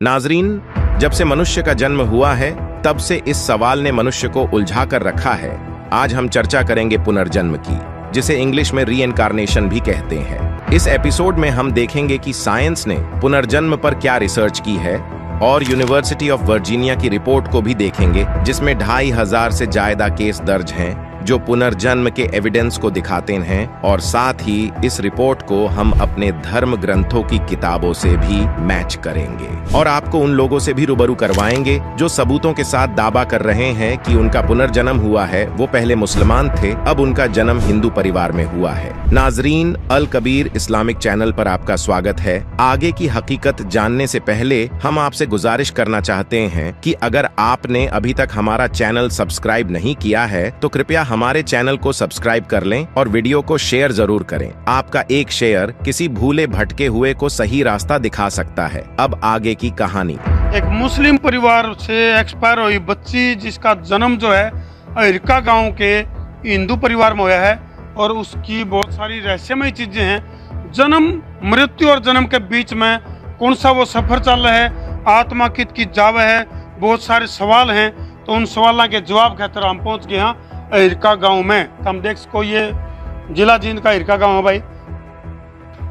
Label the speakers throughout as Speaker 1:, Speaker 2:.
Speaker 1: नाजरीन, जब से मनुष्य का जन्म हुआ है तब से इस सवाल ने मनुष्य को उलझा कर रखा है। आज हम चर्चा करेंगे पुनर्जन्म की, जिसे इंग्लिश में रीइंकार्नेशन भी कहते हैं। इस एपिसोड में हम देखेंगे कि साइंस ने पुनर्जन्म पर क्या रिसर्च की है और यूनिवर्सिटी ऑफ वर्जीनिया की रिपोर्ट को भी देखेंगे, जिसमें 2500 से ज्यादा केस दर्ज हैं जो पुनर्जन्म के एविडेंस को दिखाते हैं। और साथ ही इस रिपोर्ट को हम अपने धर्म ग्रंथों की किताबों से भी मैच करेंगे और आपको उन लोगों से भी रूबरू करवाएंगे जो सबूतों के साथ दावा कर रहे हैं कि उनका पुनर्जन्म हुआ है। वो पहले मुसलमान थे, अब उनका जन्म हिंदू परिवार में हुआ है। नाजरीन, अल कबीर इस्लामिक चैनल पर आपका स्वागत है। आगे की हकीकत जानने से पहले हम आपसे गुजारिश करना चाहते हैं कि अगर आपने अभी तक हमारा चैनल सब्सक्राइब नहीं किया है तो कृपया हमारे चैनल को सब्सक्राइब कर लें और वीडियो को शेयर जरूर करें। आपका एक शेयर किसी भूले भटके हुए को सही रास्ता दिखा सकता है। अब आगे की कहानी।
Speaker 2: एक मुस्लिम परिवार से एक्सपायर हुई बच्ची, जिसका जन्म जो है अहिरका गांव के हिंदू परिवार में हुआ है और उसकी बहुत सारी रहस्यमय चीजें हैं। जन्म, मृत्यु और जन्म के बीच में कौन सा वो सफर चल रहा है, आत्मा कित की जावे है, बहुत सारे सवाल हैं। तो उन सवालों के जवाब खातिर हम पहुंच गए हैं अहिरका गांव में। तो हम देख सको, ये जिला जींद का अहिरका गांव है भाई।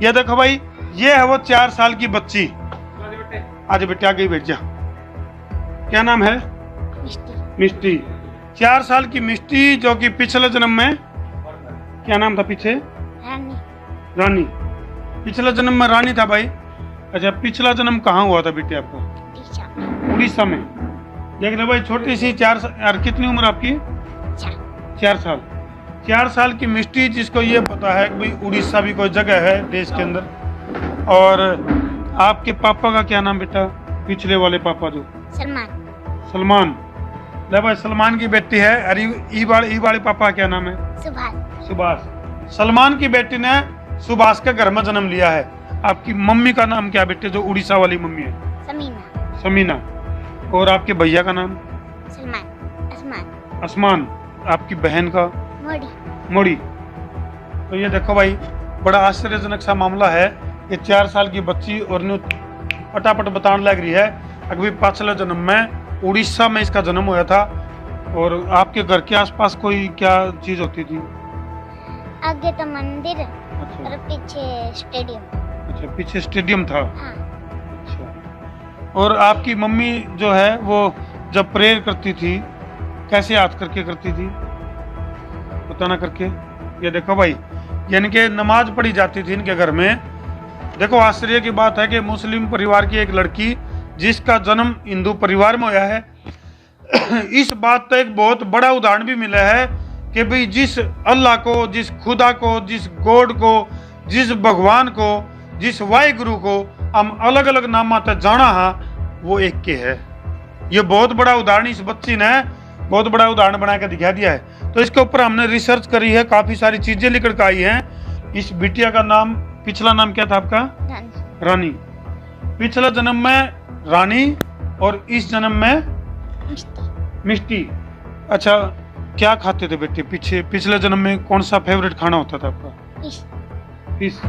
Speaker 2: ये देखो भाई, ये है वो 4 साल की बच्ची। आज बेटे आगे बैठ जा। क्या नाम है? मिष्टी। 4 साल की मिष्टी, जो कि पिछले जन्म में क्या नाम था? पीछे रानी। पिछले जन्म में रानी था भाई। अच्छा, पिछला जन्म कहाँ हुआ था बेटे आपका? उड़ीसा में। देख लो भाई, छोटी सी 4 साल। कितनी उम्र आपकी? 4 साल। 4 साल की मिष्टी, जिसको ये पता है कि भाई उड़ीसा भी कोई जगह है देश के अंदर। और आपके पापा का क्या नाम बेटा? पिछले वाले पापा जो? सलमान। ले भाई, सलमान की बेटी है। अरे ई वाले पापा का क्या नाम है? सुभाष। सलमान की बेटी ने सुभाष के घर में जन्म लिया है। आपकी मम्मी का नाम क्या बेटे, जो उड़ीसा वाली मम्मी है? समीना। और आपके भैया का नाम? आसमान। आपकी बहन का? मोड़ी। तो ये देखो भाई, बड़ा आश्चर्यजनक सा मामला है। ये 4 साल की बच्ची और न्यू पटापट बताने लग रही है अभी पिछले जन्म में उड़ीसा में इसका जन्म हुआ था। और आपके घर के आसपास कोई क्या चीज होती थी?
Speaker 3: आगे तो मंदिर।
Speaker 2: अच्छा।
Speaker 3: और पीछे स्टेडियम।
Speaker 2: अच्छा, पीछे स्टेडियम था।
Speaker 3: हाँ।
Speaker 2: अच्छा। और आपकी मम्मी जो है वो जब प्रेयर करती थी, कैसे याद करके करती थी? बताना करके। ये देखो भाई, यानी कि नमाज पढ़ी जाती थी इनके घर में। देखो, आश्चर्य की बात है कि मुस्लिम परिवार की एक लड़की, जिसका जन्म हिंदू परिवार में हुआ है। इस बात का एक बहुत बड़ा उदाहरण भी मिला है कि भाई जिस अल्लाह को, जिस खुदा को, जिस गॉड को, जिस भगवान को, जिस वाहिगुरु को हम अलग अलग नाम तक जाना है, वो एक के है। ये बहुत बड़ा उदाहरण इस बच्ची ने बहुत बड़ा उदाहरण बना के दिखा दिया है। तो इसके ऊपर हमने रिसर्च करी है, काफी सारी चीजें निकल कर आई हैं। इस बिटिया का नाम, पिछला नाम क्या था आपका? रानी। पिछले जन्म में रानी और इस जन्म में मिष्टी। अच्छा, क्या खाते थे बेटे पिछले जन्म में? कौन सा फेवरेट खाना होता था आपका? फिश।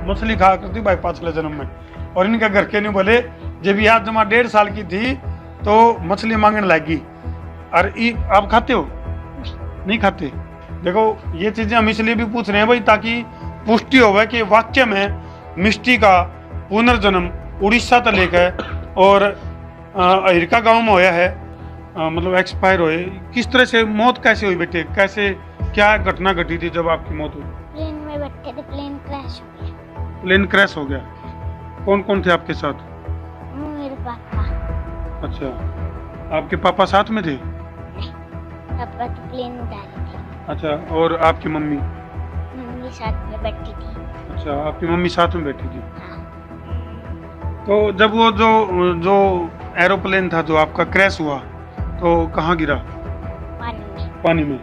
Speaker 2: मछली खा करती भाई पिछले जन्म में। और इनके घर के नहीं बोले, जब याद जमा 1.5 साल की थी तो मछली मांगने लगी। और आप खाते हो? नहीं खाते। देखो, ये चीजें हम इसलिए भी पूछ रहे हैं भाई, ताकि पुष्टि हो कि वाक्य में मिष्टी का पुनर्जन्म उड़ीसा तक लेकर और अहिरका गांव में होया है। मतलब एक्सपायर हुए। किस तरह से मौत कैसे हुई बेटे? कैसे, क्या घटना घटी थी जब आपकी मौत हुई?
Speaker 3: प्लेन में बैठे थे, प्लेन क्रैश हो गया।
Speaker 2: प्लेन क्रैश हो गया। कौन कौन थे आपके साथ?
Speaker 3: मेरे पापा।
Speaker 2: अच्छा, आपके पापा साथ में थे?
Speaker 3: पापा तो प्लेन उड़ा रहे थे।
Speaker 2: अच्छा, और आपकी मम्मी?
Speaker 3: मम्मी साथ में बैठी थी।
Speaker 2: अच्छा, आपकी मम्मी साथ में बैठी थी।
Speaker 3: हाँ।
Speaker 2: तो जब वो जो एरोप्लेन था जो आपका क्रैश हुआ, तो कहाँ गिरा? पानी में।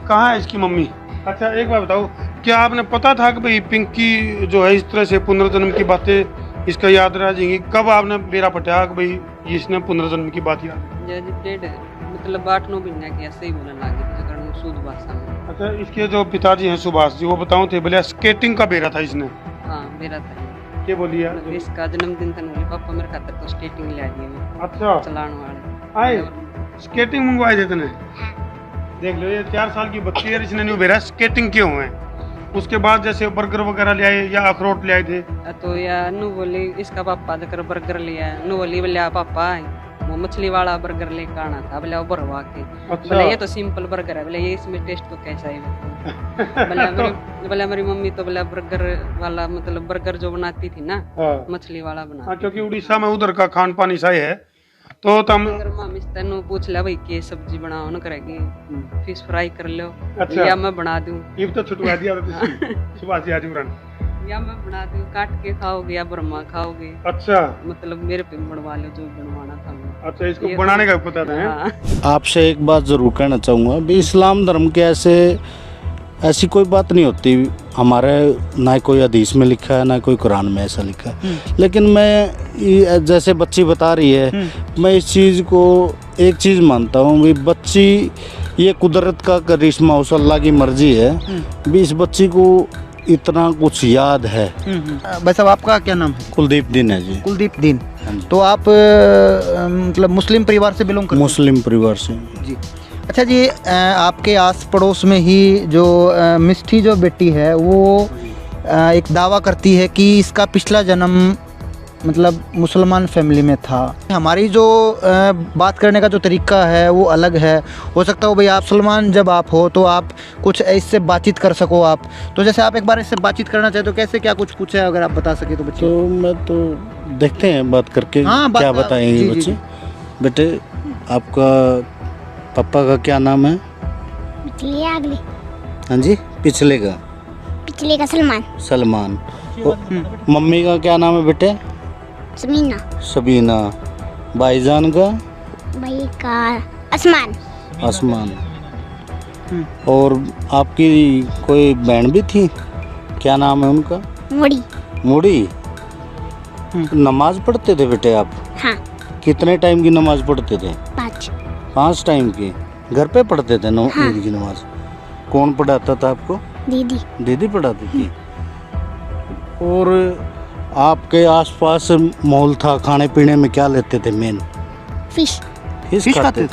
Speaker 2: कहाँ है इसकी मम्मी? अच्छा, एक बात बताओ, क्या आपने पता था कि भाई पिंकी जो है इस तरह से पुनर्जन्म की बातें इसका याद रह जाएंगी? कब आपने बेरा पटाया कि भाई इसने पुनर्जन्म की बात याद?
Speaker 4: मतलब 8-9 महीना की ऐसे ही बोलने लगे शुद्ध भाषा में।
Speaker 2: अच्छा, इसके जो पिताजी हैं सुभाष जी, वो बताओ थे बोले स्केटिंग का बेरा था इसने?
Speaker 4: हाँ, बेरा था।
Speaker 2: क्या बोली है?
Speaker 4: मतलब इसका जन्मदिन था, बोले पापा मेरे खातर तो स्केटिंग ले आई है
Speaker 2: अच्छा
Speaker 4: चलाने वाले।
Speaker 2: आए स्केटिंग मंगवाए थे तूने? देख लो ये 4 साल की बच्ची है, इसने नहीं भेजा स्केटिंग क्यों है। उसके बाद जैसे बर्गर वगैरह ले आए या अखरोट ले आए थे?
Speaker 4: तो या नु बोली इसका पापा जकर बर्गर लिया, नु बोली बोले पापा वो मछली वाला बर्गर लेकर आना था, बोले वो भरवा के।
Speaker 2: अच्छा।
Speaker 4: बोले ये तो सिंपल बर्गर है, बोले ये इसमें टेस्ट तो कैसा है। बोले मेरी मम्मी तो बोले बर्गर वाला मतलब बर्गर जो बनाती थी ना
Speaker 2: हाँ।
Speaker 4: मछली वाला बना।
Speaker 2: हाँ, क्योंकि उड़ीसा में उधर का खान पान ऐसा ही है। तो तम
Speaker 4: अगर मामी से तेनू पूछ ले भाई के सब्जी बनाओ ना करेगी, फिश फ्राई कर लो
Speaker 2: अच्छा।
Speaker 4: या मैं बना दूं,
Speaker 2: ये तो छुटवा दिया था सुबह से आज उड़न।
Speaker 4: या मैं बना दूं काट के खाओगे या ब्रह्मा खाओगे,
Speaker 2: अच्छा
Speaker 4: मतलब मेरे पे बनवा लो जो बनवाना था मैं।
Speaker 2: अच्छा, इसको बनाने का पता था।
Speaker 4: हाँ।
Speaker 5: आपसे एक बात ज़रूर कहना चाहूँगा भी इस्लाम धर्म के ऐसी कोई बात नहीं होती हमारे, ना कोई हदीस में लिखा है ना कोई कुरान में ऐसा लिखा है। लेकिन मैं जैसे बच्ची बता रही है, मैं इस चीज़ को एक चीज़ मानता हूँ भी बच्ची ये कुदरत का करिश्मा, उस अल्लाह की मर्जी है भी इस बच्ची को इतना कुछ याद है।
Speaker 6: भाई साहब आपका क्या नाम है?
Speaker 5: कुलदीप दिन है जी।
Speaker 6: कुलदीप दिन।
Speaker 5: हाँ जी।
Speaker 6: तो आप मतलब मुस्लिम परिवार से बिलोंग करते हैं?
Speaker 5: मुस्लिम परिवार से
Speaker 6: जी। अच्छा जी, आपके आस पड़ोस में ही जो मिष्ठी जो बेटी है वो एक दावा करती है कि इसका पिछला जन्म मतलब मुसलमान फैमिली में था। हमारी जो बात करने का जो तरीका है वो अलग है। हो सकता हो भाई आप सलमान जब आप हो तो आप कुछ इससे बातचीत कर सको आप, तो जैसे आप एक बार इससे बातचीत करना चाहे तो कैसे क्या कुछ पूछे अगर आप बता सके तो बच्चे।
Speaker 5: तो मैं तो देखते हैं बात करके
Speaker 6: हाँ,
Speaker 5: क्या बताएंगे
Speaker 6: जी, जी,
Speaker 5: बच्चे।
Speaker 6: जी।
Speaker 5: बेटे आपका पापा का क्या नाम है?
Speaker 3: पिछले अगले
Speaker 5: हाँ जी, पिछले का
Speaker 3: सलमान।
Speaker 5: सलमान। मम्मी का क्या नाम है बेटे?
Speaker 3: समीना।
Speaker 5: सबीना। भाईजान का?
Speaker 3: भाई का आसमान।
Speaker 5: आसमान। और आपकी कोई बहन भी थी, क्या नाम है उनका?
Speaker 3: मुड़ी।
Speaker 5: मुड़ी। नमाज पढ़ते थे बेटे आप?
Speaker 3: हाँ।
Speaker 5: कितने टाइम की नमाज पढ़ते थे? 5 टाइम की। घर पे पढ़ते थे
Speaker 3: हाँ।
Speaker 5: ईद की नमाज? कौन पढ़ाता था आपको?
Speaker 3: दीदी।
Speaker 5: दीदी पढ़ाती थी। और आपके आसपास माहौल था, खाने पीने में क्या लेते थे मेन?
Speaker 3: फिश।
Speaker 5: फिश खाते थे।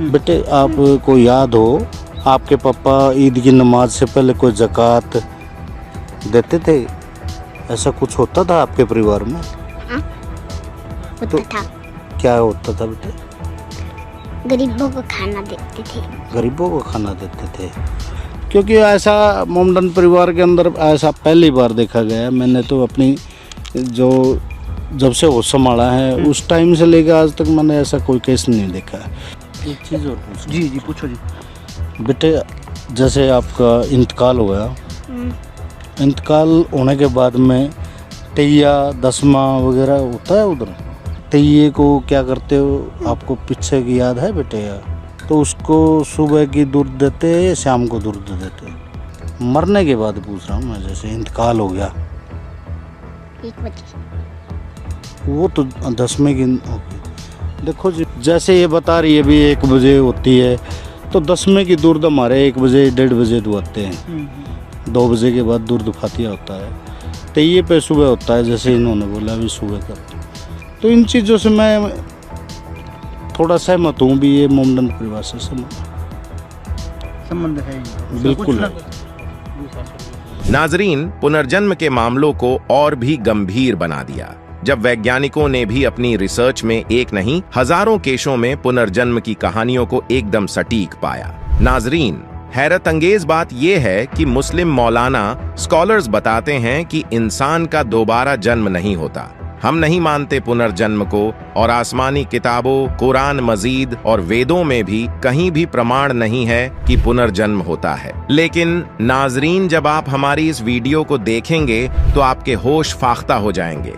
Speaker 5: बेटे आपको याद हो आपके पापा ईद की नमाज से पहले कोई ज़कात देते थे? ऐसा कुछ होता था आपके परिवार में?
Speaker 3: हाँ, होता था।
Speaker 5: क्या होता था बेटे?
Speaker 3: गरीबों को खाना देते थे।
Speaker 5: गरीबों को खाना देते थे। क्योंकि ऐसा मोमडन परिवार के अंदर ऐसा पहली बार देखा गया है। मैंने तो अपनी जो जब से होश संभाला है उस टाइम से लेकर आज तक मैंने ऐसा कोई केस नहीं देखा है। एक चीज़ और पूछो।
Speaker 6: जी जी पूछो जी।
Speaker 5: बेटे जैसे आपका इंतकाल हो गया, इंतकाल होने के बाद में तैया दसमा वगैरह होता है उधर, तैये को क्या करते हो आपको पीछे की याद है बेटे? या तो उसको सुबह की दूध देते हैं या शाम को दूध देते हैं? मरने के बाद पूछ रहा हूँ मैं, जैसे इंतकाल हो गया
Speaker 3: 1 बजे।
Speaker 5: वो तो 10वें की होगी। देखो जी जैसे ये बता रही है भी 1 बजे होती है, तो 10वें की दूध हमारे 1 बजे 1:30 बजे दुआते हैं। 2 बजे के बाद दूध फातिया होता है। तैये पे सुबह होता है, जैसे इन्होंने बोला भी सुबह करते। तो इन चीज़ों से मैं थोड़ा सहमत हूँ भी, ये मोमडन परिवार से
Speaker 6: संबंध है ये।
Speaker 5: बिल्कुल है।
Speaker 1: नाजरीन, पुनर्जन्म के मामलों को और भी गंभीर बना दिया जब वैज्ञानिकों ने भी अपनी रिसर्च में एक नहीं हजारों केसों में पुनर्जन्म की कहानियों को एकदम सटीक पाया। नाजरीन, हैरत अंगेज बात यह है कि मुस्लिम मौलाना स्कॉलर्स बताते हैं कि इंसान का दोबारा जन्म नहीं होता। हम नहीं मानते पुनर्जन्म को, और आसमानी किताबों, कुरान मजीद और वेदों में भी कहीं भी प्रमाण नहीं है कि पुनर्जन्म होता है। लेकिन नाजरीन, जब आप हमारी इस वीडियो को देखेंगे तो आपके होश फाख्ता हो जाएंगे।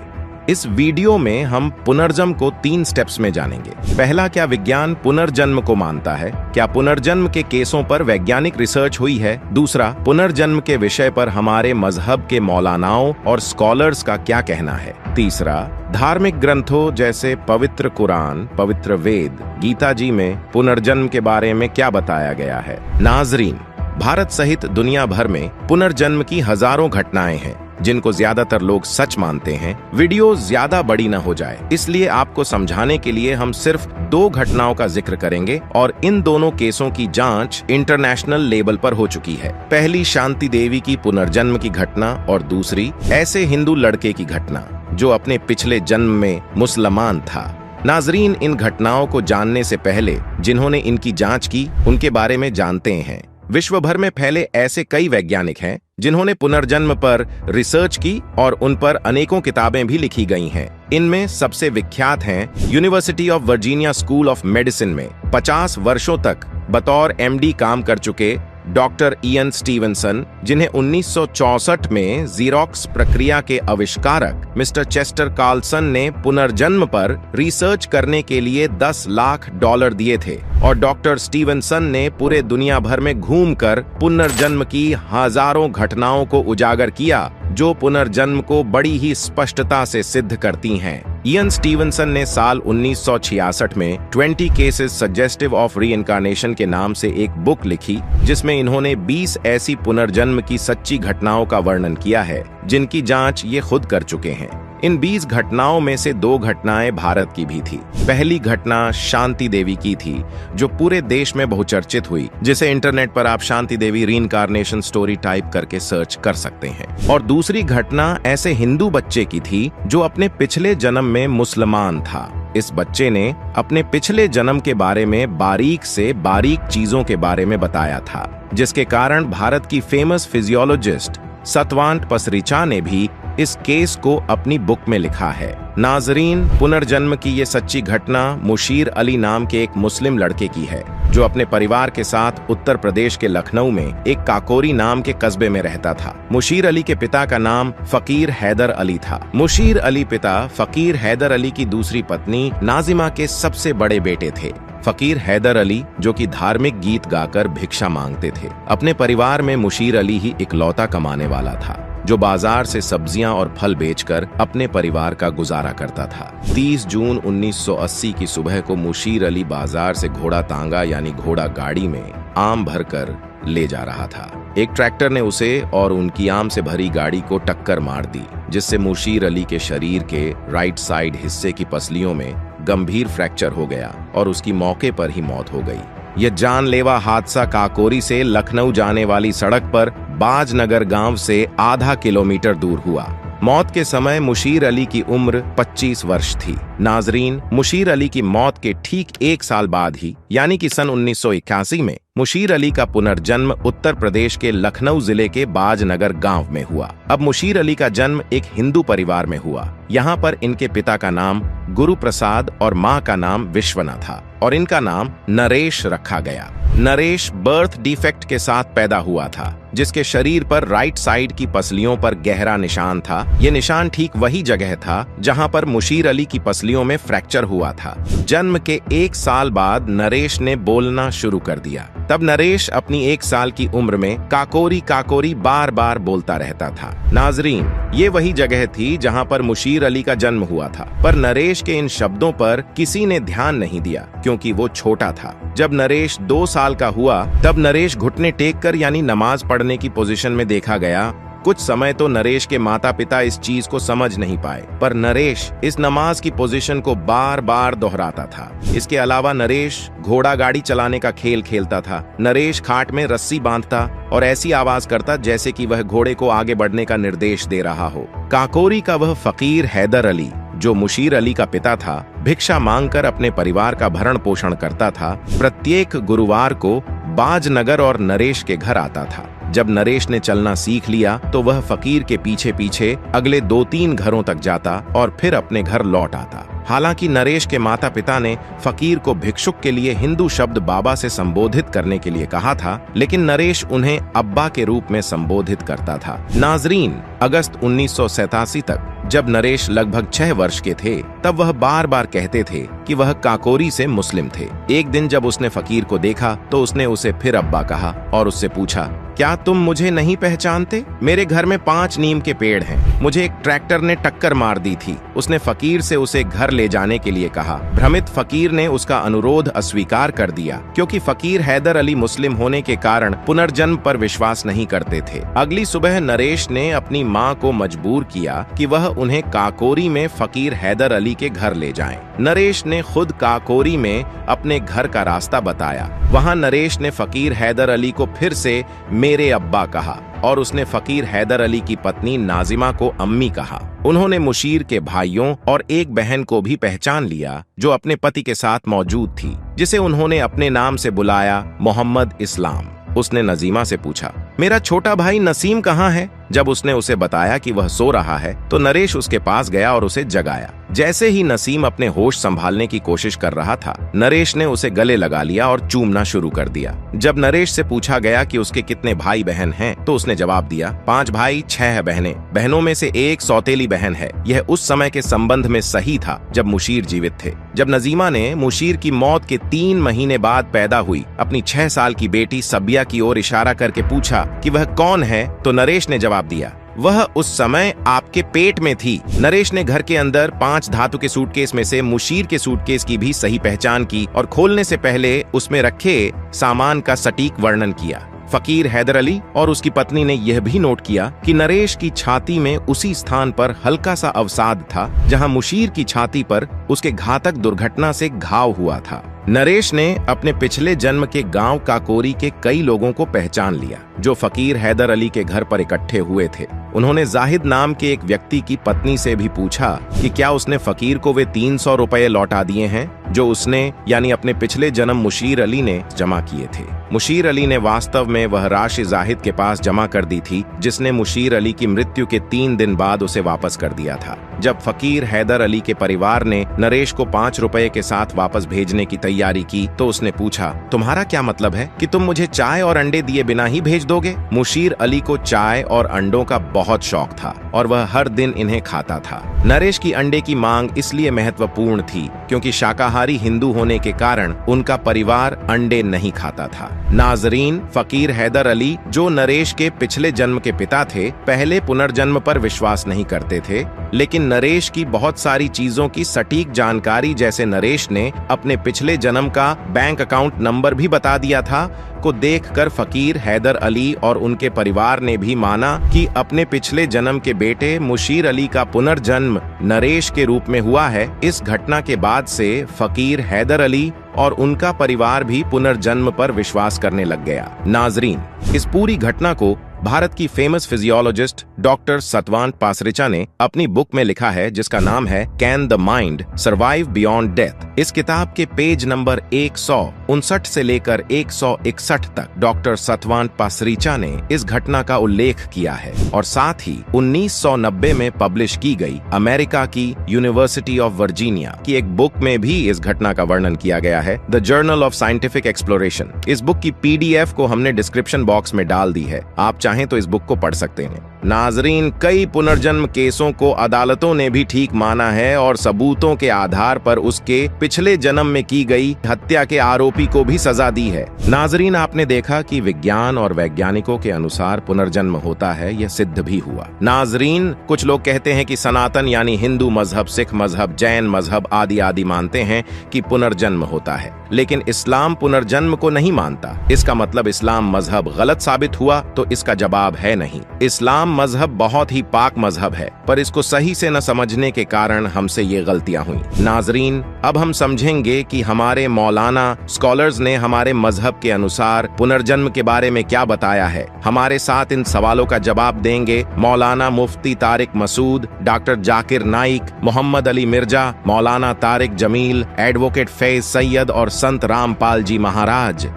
Speaker 1: इस वीडियो में हम पुनर्जन्म को 3 स्टेप्स में जानेंगे। पहला, क्या विज्ञान पुनर्जन्म को मानता है? क्या पुनर्जन्म के केसों पर वैज्ञानिक रिसर्च हुई है? दूसरा, पुनर्जन्म के विषय पर हमारे मजहब के मौलानाओं और स्कॉलर्स का क्या कहना है? तीसरा, धार्मिक ग्रंथों जैसे पवित्र कुरान, पवित्र वेद, गीता जी में पुनर्जन्म के बारे में क्या बताया गया है? नाजरीन, भारत सहित दुनिया भर में पुनर्जन्म की हजारों घटनाएं हैं। जिनको ज्यादातर लोग सच मानते हैं, वीडियो ज्यादा बड़ी न हो जाए, इसलिए आपको समझाने के लिए हम सिर्फ 2 घटनाओं का जिक्र करेंगे और इन दोनों केसों की जांच इंटरनेशनल लेवल पर हो चुकी है। पहली शांति देवी की पुनर्जन्म की घटना और दूसरी ऐसे हिंदू लड़के की घटना जो अपने पिछले जन्म में मुसलमान था। नाजरीन, इन घटनाओं को जानने से पहले जिन्होंने इनकी जांच की उनके बारे में जानते हैं। विश्व भर में फैले ऐसे कई वैज्ञानिक हैं जिन्होंने पुनर्जन्म पर रिसर्च की और उन पर अनेकों किताबें भी लिखी गई हैं। इनमें सबसे विख्यात हैं university of Virginia school of medicine में 50 वर्षों तक बतौर MD काम कर चुके डॉक्टर इयन स्टीवनसन, जिन्हें 1964 में जीरोक्स प्रक्रिया के आविष्कारक मिस्टर चेस्टर कार्लसन ने पुनर्जन्म पर रिसर्च करने के लिए $10 लाख दिए थे, और डॉक्टर स्टीवनसन ने पूरे दुनिया भर में घूमकर पुनर्जन्म की हजारों घटनाओं को उजागर किया जो पुनर्जन्म को बड़ी ही स्पष्टता से सिद्ध करती हैं। इयन स्टीवनसन ने साल 1966 में 20 केसेस सजेस्टिव ऑफ रीइंकार्नेशन के नाम से एक बुक लिखी, जिसमें इन्होंने 20 ऐसी पुनर्जन्म की सच्ची घटनाओं का वर्णन किया है जिनकी जांच ये खुद कर चुके हैं। इन 20 घटनाओं में से 2 घटनाएं भारत की भी थी। पहली घटना शांति देवी की थी, जो पूरे देश में बहुचर्चित हुई, जिसे इंटरनेट पर आप Shanti Devi reincarnation story type करके सर्च कर सकते हैं। और दूसरी घटना ऐसे हिंदू बच्चे की थी जो अपने पिछले जन्म में मुसलमान था। इस बच्चे ने अपने पिछले जन्म के बारे में बारीक से बारीक चीजों के बारे में बताया था, जिसके कारण भारत की फेमस फिजियोलॉजिस्ट सतवांत पसरिचा ने भी इस केस को अपनी बुक में लिखा है। नाजरीन, पुनर्जन्म की ये सच्ची घटना मुशीर अली नाम के एक मुस्लिम लड़के की है, जो अपने परिवार के साथ उत्तर प्रदेश के लखनऊ में एक काकोरी नाम के कस्बे में रहता था। मुशीर अली के पिता का नाम फकीर हैदर अली था। मुशीर अली पिता फकीर हैदर अली की दूसरी पत्नी नाजिमा के सबसे बड़े बेटे थे। फकीर हैदर अली, जो कि धार्मिक गीत गाकर भिक्षा मांगते थे। अपने परिवार में मुशीर अली ही इकलौता कमाने वाला था, जो बाजार से सब्जियां और फल बेचकर अपने परिवार का गुजारा करता था। 30 जून 1980 की सुबह को मुशीर अली बाजार से घोड़ा तांगा यानी घोड़ा गाड़ी में आम भरकर ले जा रहा था। एक ट्रैक्टर ने उसे और उनकी आम से भरी गाड़ी को टक्कर मार दी, जिससे मुशीर अली के शरीर के राइट साइड हिस्से की पसलियों में गंभीर फ्रैक्चर हो गया और उसकी मौके पर ही मौत हो गई। यह जानलेवा हादसा काकोरी से लखनऊ जाने वाली सड़क पर बाजनगर गांव से आधा किलोमीटर दूर हुआ। मौत के समय मुशीर अली की उम्र 25 वर्ष थी। नाजरीन, मुशीर अली की मौत के ठीक 1 साल बाद ही यानी कि सन 1981 में मुशीर अली का पुनर्जन्म उत्तर प्रदेश के लखनऊ जिले के बाजनगर गांव में हुआ। अब मुशीर अली का जन्म एक हिंदू परिवार में हुआ। यहाँ पर इनके पिता का नाम गुरु प्रसाद और माँ का नाम विश्वना था और इनका नाम नरेश रखा गया। नरेश बर्थ डिफेक्ट के साथ पैदा हुआ था, जिसके शरीर पर राइट साइड की पसलियों पर गहरा निशान था। ये निशान ठीक वही जगह था जहां पर मुशीर अली की पसलियों में फ्रैक्चर हुआ था। जन्म के 1 साल बाद नरेश ने बोलना शुरू कर दिया। तब नरेश अपनी 1 साल की उम्र में काकोरी काकोरी बार बार बोलता रहता था। नाजरीन, ये वही जगह थी जहां पर मुशीर अली का जन्म हुआ था, पर नरेश के इन शब्दों पर किसी ने ध्यान नहीं दिया क्योंकि वो छोटा था। जब नरेश 2 साल का हुआ तब नरेश घुटने टेक कर यानी नमाज पढ़ने की पोजीशन में देखा गया। कुछ समय तो नरेश के माता पिता इस चीज को समझ नहीं पाए, पर नरेश इस नमाज की पोजीशन को बार बार दोहराता था। इसके अलावा नरेश घोड़ा गाड़ी चलाने का खेल खेलता था। नरेश खाट में रस्सी बांधता और ऐसी आवाज करता जैसे कि वह घोड़े को आगे बढ़ने का निर्देश दे रहा हो। काकोरी का वह फकीर हैदर अली, जो मुशीर अली का पिता था, भिक्षा मांगकर अपने परिवार का भरण पोषण करता था। प्रत्येक गुरुवार को बाजनगर और नरेश के घर आता था। जब नरेश ने चलना सीख लिया तो वह फकीर के पीछे पीछे अगले 2-3 घरों तक जाता और फिर अपने घर लौट आता। हालांकि नरेश के माता पिता ने फकीर को भिक्षुक के लिए हिंदू शब्द बाबा से संबोधित करने के लिए कहा था, लेकिन नरेश उन्हें अब्बा के रूप में संबोधित करता था। नाजरीन, अगस्त 1987 तक जब नरेश लगभग 6 वर्ष के थे, तब वह बार बार कहते थे कि वह काकोरी से मुस्लिम थे। एक दिन जब उसने फकीर को देखा तो उसने उसे फिर अब्बा कहा और उससे पूछा, क्या तुम मुझे नहीं पहचानते? मेरे घर में 5 नीम के पेड़ हैं। मुझे एक ट्रैक्टर ने टक्कर मार दी थी। उसने फकीर से उसे घर ले जाने के लिए कहा। भ्रमित फकीर ने उसका अनुरोध अस्वीकार कर दिया, क्योंकि फकीर हैदर अली मुस्लिम होने के कारण पुनर्जन्म पर विश्वास नहीं करते थे। अगली सुबह नरेश ने अपनी माँ को मजबूर किया कि वह उन्हें काकोरी में फकीर हैदर अली के घर ले जाएं। नरेश ने खुद काकोरी में अपने घर का रास्ता बताया। वहां नरेश ने फकीर हैदर अली को फिर से मेरे अब्बा कहा और उसने फकीर हैदर अली की पत्नी नाजिमा को अम्मी कहा। उन्होंने मुशीर के भाइयों और एक बहन को भी पहचान लिया जो अपने पति के साथ मौजूद थी, जिसे उन्होंने अपने नाम से बुलाया, मोहम्मद इस्लाम। उसने नजीमा से पूछा, मेरा छोटा भाई नसीम कहाँ है? जब उसने उसे बताया कि वह सो रहा है तो नरेश उसके पास गया और उसे जगाया। जैसे ही नसीम अपने होश संभालने की कोशिश कर रहा था, नरेश ने उसे गले लगा लिया और चूमना शुरू कर दिया। जब नरेश से पूछा गया कि उसके कितने भाई बहन हैं, तो उसने जवाब दिया, 5 भाई 6 बहनें। बहनों में से एक सौतेली बहन है। यह उस समय के संबंध में सही था जब मुशीर जीवित थे। जब नजीमा ने मुशीर की मौत के 3 महीने बाद पैदा हुई अपनी 6 साल की बेटी सबिया की ओर इशारा करके पूछा कि वह कौन है, तो नरेश ने जवाब दिया, वह उस समय आपके पेट में थी। नरेश ने घर के अंदर 5 धातु के सूटकेस में से मुशीर के सूटकेस की भी सही पहचान की और खोलने से पहले उसमें रखे सामान का सटीक वर्णन किया। फकीर हैदर अली और उसकी पत्नी ने यह भी नोट किया कि नरेश की छाती में उसी स्थान पर हल्का सा अवसाद था जहां मुशीर की छाती पर उसके घातक दुर्घटना से घाव हुआ था। नरेश ने अपने पिछले जन्म के गांव काकोरी के कई लोगों को पहचान लिया जो फकीर हैदर अली के घर पर इकट्ठे हुए थे। उन्होंने जाहिद नाम के एक व्यक्ति की पत्नी से भी पूछा कि क्या उसने फकीर को वे 300 रुपए लौटा दिए हैं जो उसने यानी अपने पिछले जन्म मुशीर अली ने जमा किए थे। मुशीर अली ने वास्तव में वह राशि जाहिद के पास जमा कर दी थी जिसने मुशीर अली की मृत्यु के 3 दिन बाद उसे वापस कर दिया था। जब फकीर हैदर अली के परिवार ने नरेश को 5 रुपए के साथ वापस भेजने की तैयारी की तो उसने पूछा, तुम्हारा क्या मतलब है कि तुम मुझे चाय और अंडे दिए बिना ही भेज दोगे? मुशीर अली को चाय और अंडों का बहुत शौक था और वह हर दिन इन्हें खाता था। नरेश की अंडे की मांग इसलिए महत्वपूर्ण थी क्योंकि शाकाहारी हिंदू होने के कारण उनका परिवार अंडे नहीं खाता था। नाजरीन, फकीर हैदर अली जो नरेश के पिछले जन्म के पिता थे, पहले पुनर्जन्म पर विश्वास नहीं करते थे, लेकिन नरेश की बहुत सारी चीजों की सटीक जानकारी, जैसे नरेश ने अपने पिछले जन्म का बैंक अकाउंट नंबर भी बता दिया था, को देखकर फकीर हैदर अली और उनके परिवार ने भी माना कि अपने पिछले जन्म के बेटे मुशीर अली का पुनर्जन्म नरेश के रूप में हुआ है। इस घटना के बाद से फकीर हैदर अली और उनका परिवार भी पुनर्जन्म पर विश्वास करने लग गया। नाजरीन, इस पूरी घटना को भारत की फेमस फिजियोलॉजिस्ट डॉक्टर सतवांत पासरिचा ने अपनी बुक में लिखा है जिसका नाम है can the mind survive beyond death. इस किताब के पेज नंबर 159 से लेकर 161 तक डॉक्टर सतवांत पासरिचा ने इस घटना का उल्लेख किया है और साथ ही 1990 में पब्लिश की गई अमेरिका की यूनिवर्सिटी ऑफ वर्जीनिया की एक बुक में भी इस घटना का वर्णन किया गया है, the journal of scientific exploration. इस बुक की PDF को हमने डिस्क्रिप्शन बॉक्स में डाल दी है, आप चाहें तो इस बुक को पढ़ सकते हैं। नाजरीन, कई पुनर्जन्म केसों को अदालतों ने भी ठीक माना है और सबूतों के आधार पर उसके पिछले जन्म में की गई हत्या के आरोपी को भी सजा दी है। नाजरीन, आपने देखा कि विज्ञान और वैज्ञानिकों के अनुसार पुनर्जन्म होता है, यह सिद्ध भी हुआ। नाजरीन, कुछ लोग कहते हैं कि सनातन यानी हिंदू मजहब, सिख मजहब, जैन मजहब आदि आदि मानते हैं कि पुनर्जन्म होता है, लेकिन इस्लाम पुनर्जन्म को नहीं मानता। इसका मतलब इस्लाम मजहब गलत साबित हुआ? तो इसका जवाब है नहीं। इस्लाम मजहब बहुत ही पाक मजहब है, पर इसको सही से न समझने के कारण हमसे ये गलतियां हुई। नाजरीन, अब हम समझेंगे कि हमारे मौलाना स्कॉलर्स ने हमारे मजहब के अनुसार पुनर्जन्म के बारे में क्या बताया है। हमारे साथ इन सवालों का जवाब देंगे मौलाना मुफ्ती तारिक मसूद, डॉक्टर जाकिर नाइक, मोहम्मद अली मिर्जा, मौलाना तारिक जमील, एडवोकेट फैज सैयद और संत रामपाल जी महाराज।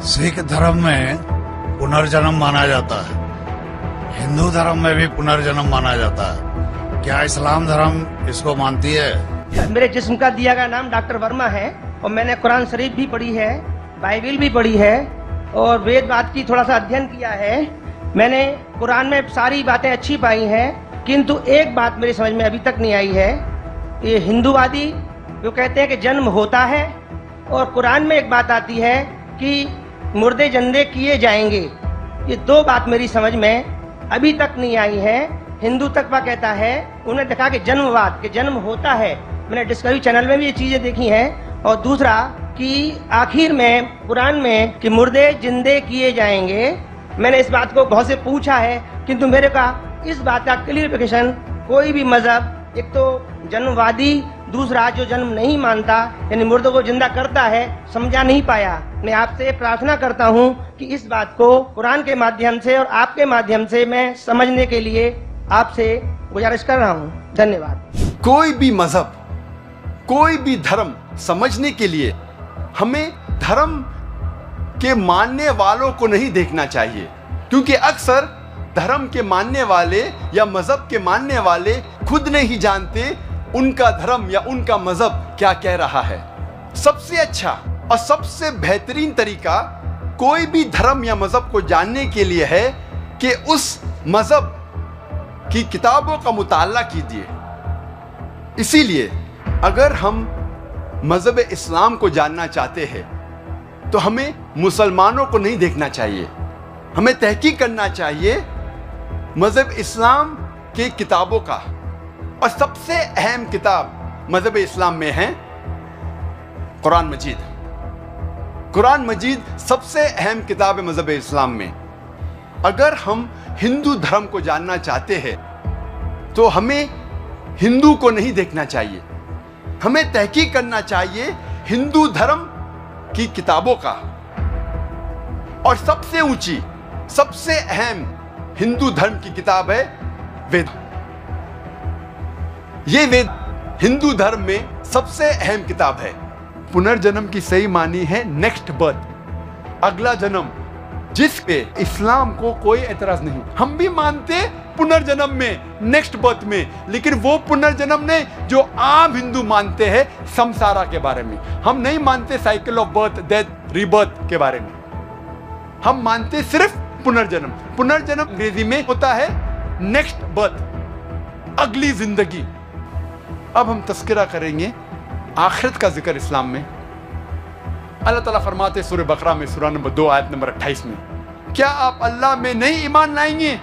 Speaker 7: सिख धर्म में पुनर्जन्म माना जाता है, हिंदू धर्म में भी पुनर्जन्म माना जाता है। क्या इस्लाम धर्म इसको मानती है?
Speaker 8: मेरे जिस्म का दिया गया नाम डॉक्टर वर्मा है और मैंने कुरान शरीफ भी पढ़ी है, बाइबल भी पढ़ी है और वेद बात की थोड़ा सा अध्ययन किया है। मैंने कुरान में सारी बातें अच्छी पाई हैं, किंतु एक बात मेरी समझ में अभी तक नहीं आई है। ये हिंदूवादी जो कहते हैं कि जन्म होता है और कुरान में एक बात आती है कि मुर्दे जंदे किए जाएंगे, ये 2 बात मेरी समझ में अभी तक नहीं आई है। हिंदू तकवा कहता है, उन्हें देखा कि जन्मवाद, कि जन्म होता है, मैंने डिस्कवरी चैनल में भी ये चीजें देखी हैं। और दूसरा कि आखिर में कुरान में कि मुर्दे जिंदे किए जाएंगे, मैंने इस बात को बहुत से पूछा है, किंतु मेरे का इस बात का क्लियरिफिकेशन कोई भी मजहब, एक तो जन्मवादी, दूसरा जो जन्म नहीं मानता यानी मुर्दों को जिंदा करता है, समझा नहीं पाया। मैं आपसे प्रार्थना करता हूं कि इस बात को कुरान के माध्यम से और आपके माध्यम से मैं समझने के लिए आपसे गुजारिश कर रहा हूं। धन्यवाद।
Speaker 9: कोई भी मजहब, कोई भी धर्म समझने के लिए हमें धर्म के मानने वालों को नहीं देखना चाहिए, क्योंकि अक्सर धर्म के मानने वाले या मजहब के मानने वाले खुद नहीं जानते उनका धर्म या उनका मजहब क्या कह रहा है। सबसे अच्छा और सबसे बेहतरीन तरीका कोई भी धर्म या मजहब को जानने के लिए है कि उस मजहब की किताबों का मुताला कीजिए। इसीलिए अगर हम मजहब इस्लाम को जानना चाहते हैं तो हमें मुसलमानों को नहीं देखना चाहिए, हमें तहकीक करना चाहिए मजहब इस्लाम के किताबों का। और सबसे अहम किताब मजहब इस्लाम में है कुरान मजीद। कुरान मजीद सबसे अहम किताब है मजहब इस्लाम में। अगर हम हिंदू धर्म को जानना चाहते हैं तो हमें हिंदू को नहीं देखना चाहिए, हमें तहकीक करना चाहिए हिंदू धर्म की किताबों का। और सबसे ऊंची, सबसे अहम हिंदू धर्म की किताब है वेद। ये वेद हिंदू धर्म में सबसे अहम किताब है। पुनर्जन्म की सही मानी है नेक्स्ट बर्थ, अगला जन्म, जिस पे इस्लाम को कोई एतराज नहीं। हम भी मानते पुनर्जन्म में, नेक्स्ट बर्थ में, लेकिन वो पुनर्जन्म नहीं जो आम हिंदू मानते हैं संसारा के बारे में। हम नहीं मानते cycle of birth, death, rebirth के बारे में। हम मानते सिर्फ पुनर्जन्म। पुनर्जन्म अंग्रेजी में होता है नेक्स्ट बर्थ, अगली जिंदगी। अब हम तस्करा करेंगे आखिरत का जिक्र इस्लाम में। अल्लाह ताला फरमाते सूरह बकरा में सूरह नंबर 2 आयत नंबर 28 में, क्या आप अल्लाह में नहीं ईमान लाएंगे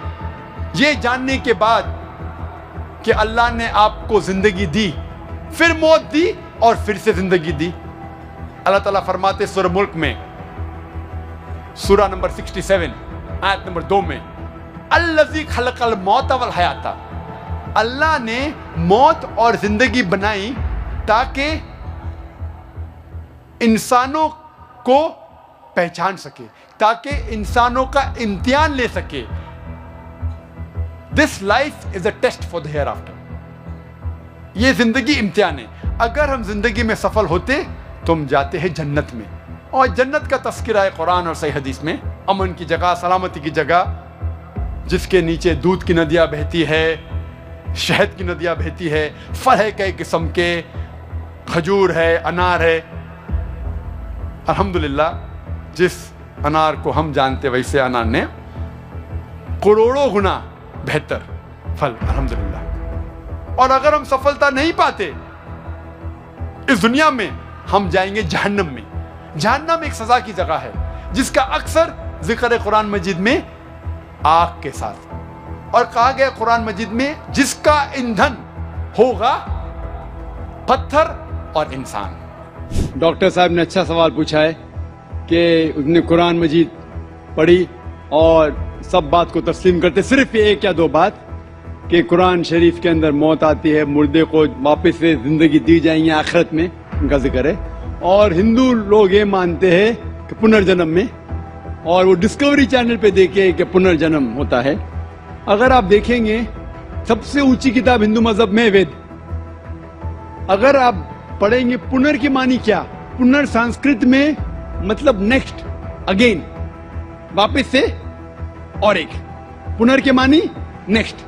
Speaker 9: ये जानने के बाद कि अल्लाह ने आपको जिंदगी दी, फिर मौत दी और फिर से जिंदगी दी। अल्लाह ताला फरमाते सूरह मुल्क में सूरह नंबर 67 आयत नंबर 2 में, अल्लज़ी खलक़ल मौत वल हयाता, अल्लाह ने मौत और जिंदगी बनाई ताकि इंसानों को पहचान सके, ताकि इंसानों का इम्तिहान ले सके। This life is a test for the hereafter. ये जिंदगी इम्तिहान है। अगर हम जिंदगी में सफल होते तो हम जाते हैं जन्नत में। और जन्नत का तस्करा है कुरान और सही हदीस में, अमन की जगह, सलामती की जगह, जिसके नीचे दूध की नदियां बहती है, शहद की नदियां बहती है, फल है कई किस्म के, खजूर है, अनार है। अल्हम्दुलिल्लाह जिस अनार को हम जानते वैसे अनार ने करोड़ों गुना बेहतर फल, अल्हम्दुलिल्लाह। और अगर हम सफलता नहीं पाते इस दुनिया में, हम जाएंगे जहन्नम में। जहन्नम एक सजा की जगह है जिसका अक्सर जिक्र कुरान मजीद में आग के साथ। और कहा गया कुरान मजीद में जिसका ईंधन होगा पत्थर और इंसान।
Speaker 10: डॉक्टर साहब ने अच्छा सवाल पूछा है कि उसने कुरान मजीद पढ़ी और सब बात को तस्लीम करते, सिर्फ एक या दो बात कि कुरान शरीफ के अंदर मौत आती है, मुर्दे को वापस से जिंदगी दी जाएंगी आखिरत में, उनका जिक्र है। और हिंदू लोग ये मानते हैं कि पुनर्जन्म में, और वो डिस्कवरी चैनल पे देखे कि पुनर्जन्म होता है। अगर आप देखेंगे सबसे ऊंची किताब हिंदू मजहब में वेद। अगर आप पढ़ेंगे पुनर की मानी क्या, पुनर संस्कृत में मतलब नेक्स्ट, अगेन, वापस से, और एक पुनर के मानी नेक्स्ट।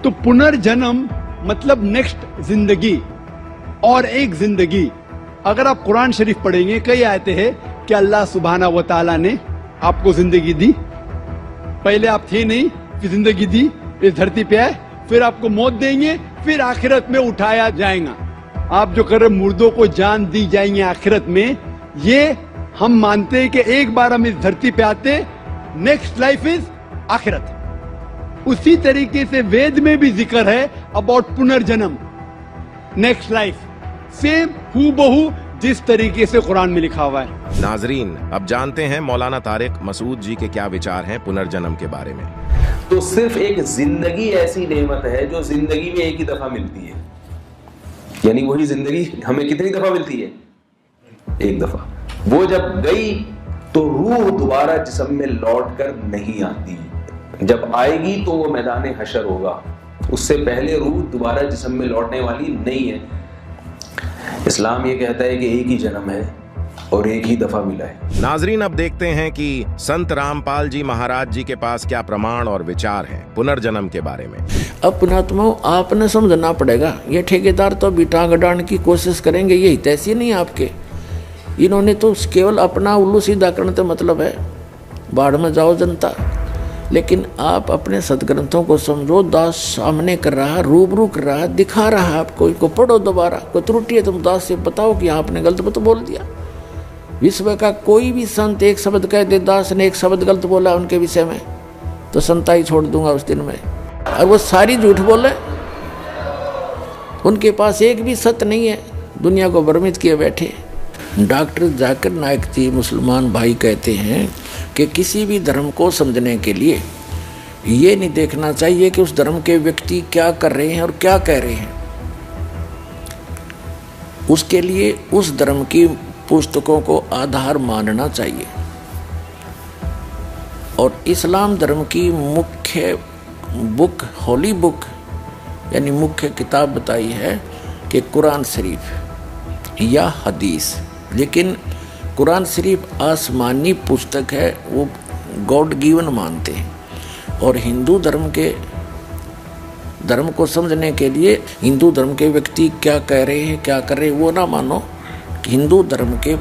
Speaker 10: तो पुनर्जन्म मतलब नेक्स्ट जिंदगी और एक जिंदगी। अगर आप कुरान शरीफ पढ़ेंगे कई आयतें हैं कि अल्लाह सुब्हाना व तआला ने आपको जिंदगी दी, पहले आप थे नहीं, फिर जिंदगी दी, इस धरती पे आए, फिर आपको मौत देंगे, फिर आखिरत में उठाया जाएगा। आप जो कर रहे मुर्दों को जान दी जाएंगे आखिरत में, ये हम मानते हैं कि एक बार हम इस धरती पे आते, नेक्स्ट लाइफ इज आखिरत। उसी तरीके से वेद में भी जिक्र है अबाउट पुनर्जन्म, नेक्स्ट लाइफ। सेम हूबहू जिस तरीके से कुरान में लिखा हुआ है।
Speaker 1: नाजरीन, अब जानते हैं मौलाना तारिक मसूद जी के क्या विचार हैं पुनर्जन्म के बारे में।
Speaker 11: तो सिर्फ एक जिंदगी ऐसी नेमत है जो जिंदगी में एक ही दफा मिलती है, यानी वही जिंदगी हमें कितनी दफा मिलती है? एक दफा। वो जब गई तो रूह दोबारा जिस्म में लौट कर नहीं आती, जब आएगी तो वो मैदान हशर होगा, उससे पहले रूह दोबारा जिस्म में लौटने वाली नहीं है। इस्लाम ये कहता है कि एक ही जन्म है और एक ही दफा मिला है।
Speaker 1: नाजरीन, अब देखते हैं कि संत रामपाल जी महाराज जी के पास क्या प्रमाण और विचार हैं पुनर्जन्म के बारे में।
Speaker 12: अब पुणात्माओं, आपने समझना पड़ेगा, ये ठेकेदार तो अभी टांग अड़ाने की कोशिश करेंगे, ये तैसी नहीं आपके। इन्होंने तो केवल अपना उल्लू सीधा करने का मतलब है, बाढ़ में जाओ जनता। लेकिन आप अपने सदग्रंथों को समझो, दास सामने कर रहा, रूबरू कर रहा, दिखा रहा आपको, इनको पढ़ो दोबारा। कोई त्रुटि है तुम दास से बताओ कि आपने गलत मत बोल दिया। विश्व का कोई भी संत एक शब्द कह दे दास ने एक शब्द गलत बोला उनके विषय में, तो संताई छोड़ दूंगा उस दिन में। और वो सारी झूठ बोले, उनके पास एक भी सत्य नहीं है, दुनिया को भ्रमित किए बैठे। डॉक्टर जाकिर नाइक जी मुसलमान भाई कहते हैं कि किसी भी धर्म को समझने के लिए ये नहीं देखना चाहिए कि उस धर्म के व्यक्ति क्या कर रहे हैं और क्या कह रहे हैं, उसके लिए उस धर्म की पुस्तकों को आधार मानना चाहिए। और इस्लाम धर्म की मुख्य बुक, होली बुक यानी मुख्य किताब बताई है कि कुरान शरीफ या हदीस। लेकिन कुरान शरीफ आसमानी पुस्तक है, वो गॉड गिवन मानते हैं। और हिंदू धर्म को समझने के लिए हिंदू धर्म के व्यक्ति क्या कह रहे हैं, क्या कर रहे हैं, वो ना मानो। हिंदू धर्म के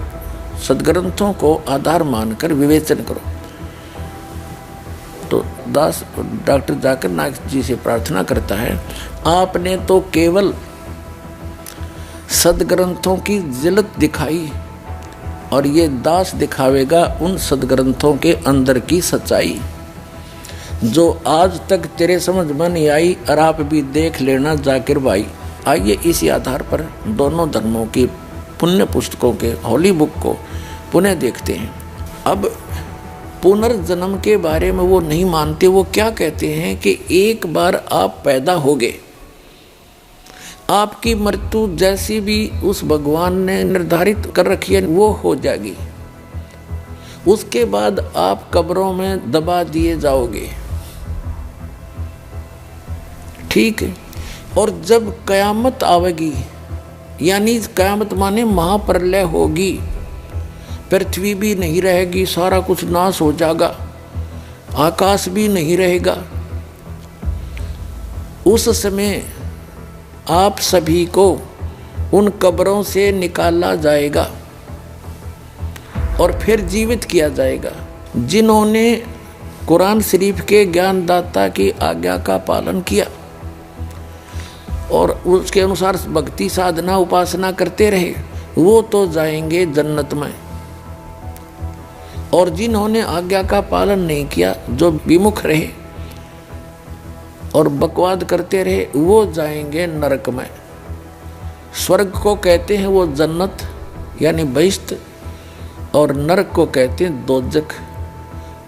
Speaker 12: सदग्रंथों को आधार मानकर विवेचन करो। तो दास डॉक्टर जाकिर नाइक जी से प्रार्थना करता है, आपने तो केवल सदग्रंथों की झलक दिखाई और ये दास दिखावेगा उन सदग्रंथों के अंदर की सच्चाई जो आज तक तेरे समझ में नहीं आई, और आप भी देख लेना जाकिर भाई। आइए इसी आधार पर दोनों धर्मों की पुण्य पुस्तकों के होली बुक को पुनः देखते हैं। अब पुनर्जन्म के बारे में वो नहीं मानते। वो क्या कहते हैं कि एक बार आप पैदा हो गए, आपकी मृत्यु जैसी भी उस भगवान ने निर्धारित कर रखी है वो हो जाएगी। उसके बाद आप कब्रों में दबा दिए जाओगे, ठीक है। और जब कयामत आवेगी, यानी कयामत माने महाप्रलय होगी, पृथ्वी भी नहीं रहेगी, सारा कुछ नाश हो जाएगा, आकाश भी नहीं रहेगा। उस समय आप सभी को उन कब्रों से निकाला जाएगा और फिर जीवित किया जाएगा। जिन्होंने कुरान शरीफ के ज्ञानदाता की आज्ञा का पालन किया और उसके अनुसार भक्ति साधना उपासना करते रहे, वो तो जाएंगे जन्नत में। और जिन्होंने आज्ञा का पालन नहीं किया, जो विमुख रहे और बकवाद करते रहे, वो जाएंगे नरक में। स्वर्ग को कहते हैं वो जन्नत यानी बहिश्त, और नरक को कहते हैं दोजख।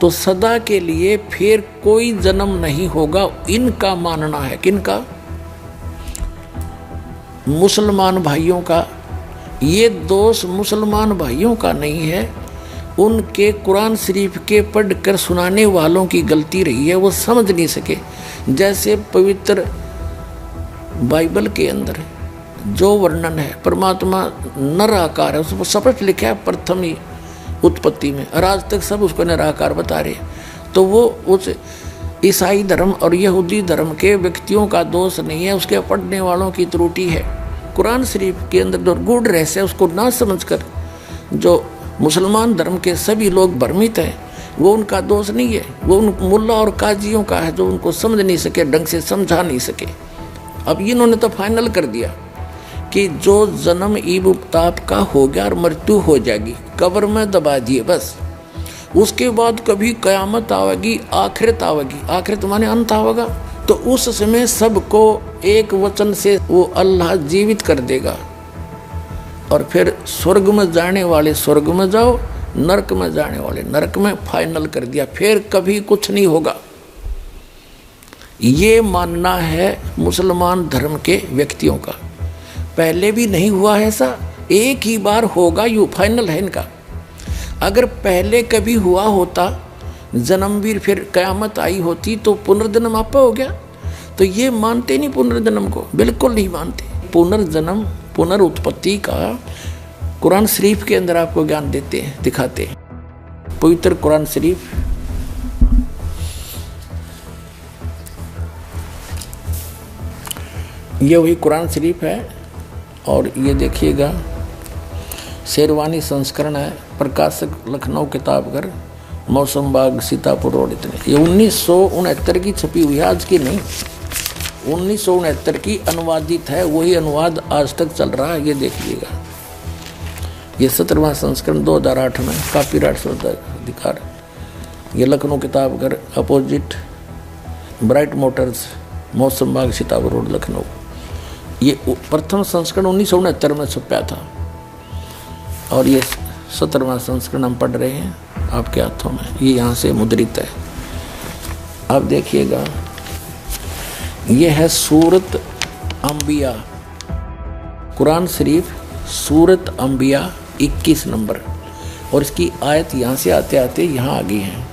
Speaker 12: तो सदा के लिए फिर कोई जन्म नहीं होगा, इनका मानना है। किनका? मुसलमान भाइयों का। ये दोष मुसलमान भाइयों का नहीं है, उनके कुरान शरीफ के पढ़कर सुनाने वालों की गलती रही है, वो समझ नहीं सके। जैसे पवित्र बाइबल के अंदर जो वर्णन है, परमात्मा निराकार है, उसको स्पष्ट लिखा है प्रथम ही उत्पत्ति में, और आज तक सब उसको निराकार बता रहे। तो वो उस ईसाई धर्म और यहूदी धर्म के व्यक्तियों का दोष नहीं है, उसके पढ़ने वालों की त्रुटि है। कुरान शरीफ के अंदर जो गूढ़ रहस्य है उसको ना समझकर जो मुसलमान धर्म के सभी लोग भ्रमित हैं, वो उनका दोष नहीं है, वो उन मुल्ला और काजियों का है जो उनको समझ नहीं सके, ढंग से समझा नहीं सके। अब इन्होंने तो फाइनल कर दिया कि जो जन्म ईब ताप का हो गया और मृत्यु हो जाएगी, कब्र में दबा दिए बस। उसके बाद कभी कयामत आवेगी, आखिरत आवेगी। आखिरत माने अंत आवेगा, तो उस समय सबको एक वचन से वो अल्लाह जीवित कर देगा। और फिर स्वर्ग में जाने वाले स्वर्ग में जाओ, नरक में जाने वाले नरक में, फाइनल कर दिया। फिर कभी कुछ नहीं होगा। ये मानना है मुसलमान धर्म के व्यक्तियों का। पहले भी नहीं हुआ है ऐसा, एक ही बार होगा, यू फाइनल है इनका। अगर पहले कभी हुआ होता जन्म भी, फिर कयामत आई होती, तो पुनर्जन्म आपा हो गया। तो ये मानते नहीं पुनर्जन्म को, बिल्कुल नहीं मानते। पुनर्जन्म, पुनरुत्पत्ति का कुरान शरीफ के अंदर आपको ज्ञान देते हैं, दिखाते हैं। पवित्र कुरान शरीफ ये वही कुरान शरीफ है। और ये देखिएगा शेरवानी संस्करण है, प्रकाशक लखनऊ किताबघर, मौसम बाग, सीतापुर रोड। इतने ये 1969 की छपी हुई है, आज की नहीं, 1969 की अनुवादित है। वही अनुवाद आज तक चल रहा है। ये देखिएगा, ये 17वां संस्करण 2008 में, कॉपीराइट अधिकार। ये Lucknow Kitabghar, opposite bright Motors, मौसम बाग, सीतापुर रोड, लखनऊ। ये प्रथम संस्करण 1969 में छपा था और ये 17वां संस्करण हम पढ़ रहे हैं आपके हाथों में। ये यहाँ से मुद्रित है। अब देखिएगा, ये है सूरत अंबिया, कुरान शरीफ सूरत अंबिया 21 नंबर। और इसकी आयत यहाँ से आते आते यहाँ आ गई है।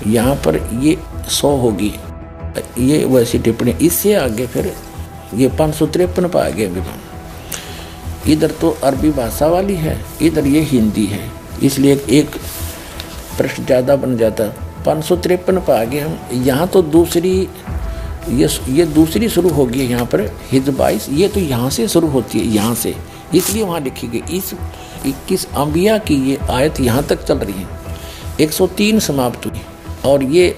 Speaker 12: यहाँ पर ये 100 होगी, ये वैसी टिप्पणी। इससे आगे फिर ये 553 पर आ गए अभी। इधर तो अरबी भाषा वाली है, इधर ये हिंदी है, इसलिए एक प्रश्न ज़्यादा बन जाता। 553 पर आ गए हम। यहाँ तो दूसरी, ये दूसरी शुरू होगी यहाँ पर, हिज 22। ये तो यहाँ से शुरू होती है, यहाँ से, इसलिए वहाँ लिखी गई। इस 21 अंबिया की ये आयत यहाँ तक चल रही है। 103 समाप्त हुई और ये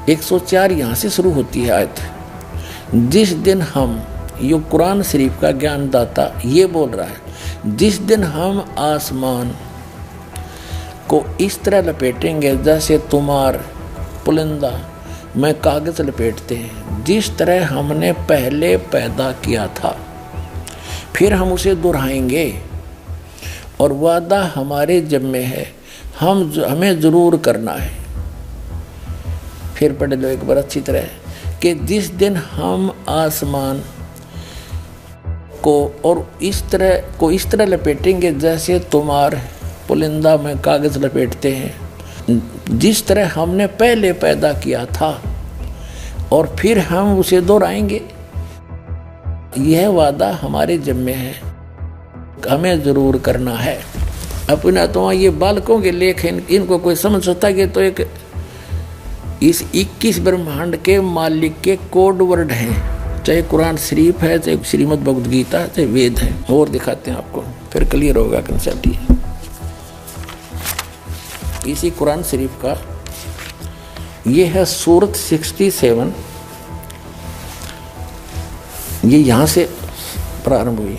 Speaker 12: 104 यहाँ से शुरू होती है आयत। जिस दिन हम, ये कुरान शरीफ का ज्ञानदाता ये बोल रहा है, जिस दिन हम आसमान को इस तरह लपेटेंगे जैसे तुम्हार पुलिंदा में कागज़ लपेटते हैं, जिस तरह हमने पहले पैदा किया था, फिर हम उसे दोहराएंगे और वादा हमारे ज़िम्मे है, हमें ज़रूर करना है। फिर पढ़ लो एक बार अच्छी तरह कि जिस दिन हम आसमान को और इस तरह लपेटेंगे जैसे तुम्हार पुलिंदा में कागज़ लपेटते हैं, जिस तरह हमने पहले पैदा किया था, और फिर हम उसे दोहराएंगे। यह वादा हमारे ज़िम्मे है, हमें ज़रूर करना है। अपना तो ये बालकों के लेख हैं, इनको कोई समझ सकता है कि तो एक इस 21 ब्रह्मांड के मालिक के कोड वर्ड हैं, चाहे कुरान शरीफ है, चाहे श्रीमद् भगवद गीता है, चाहे वेद है। और दिखाते हैं आपको, फिर क्लियर होगा कंसेप्ट। इसी कुरान शरीफ का ये है सूरत 67, ये यहाँ से प्रारंभ हुई।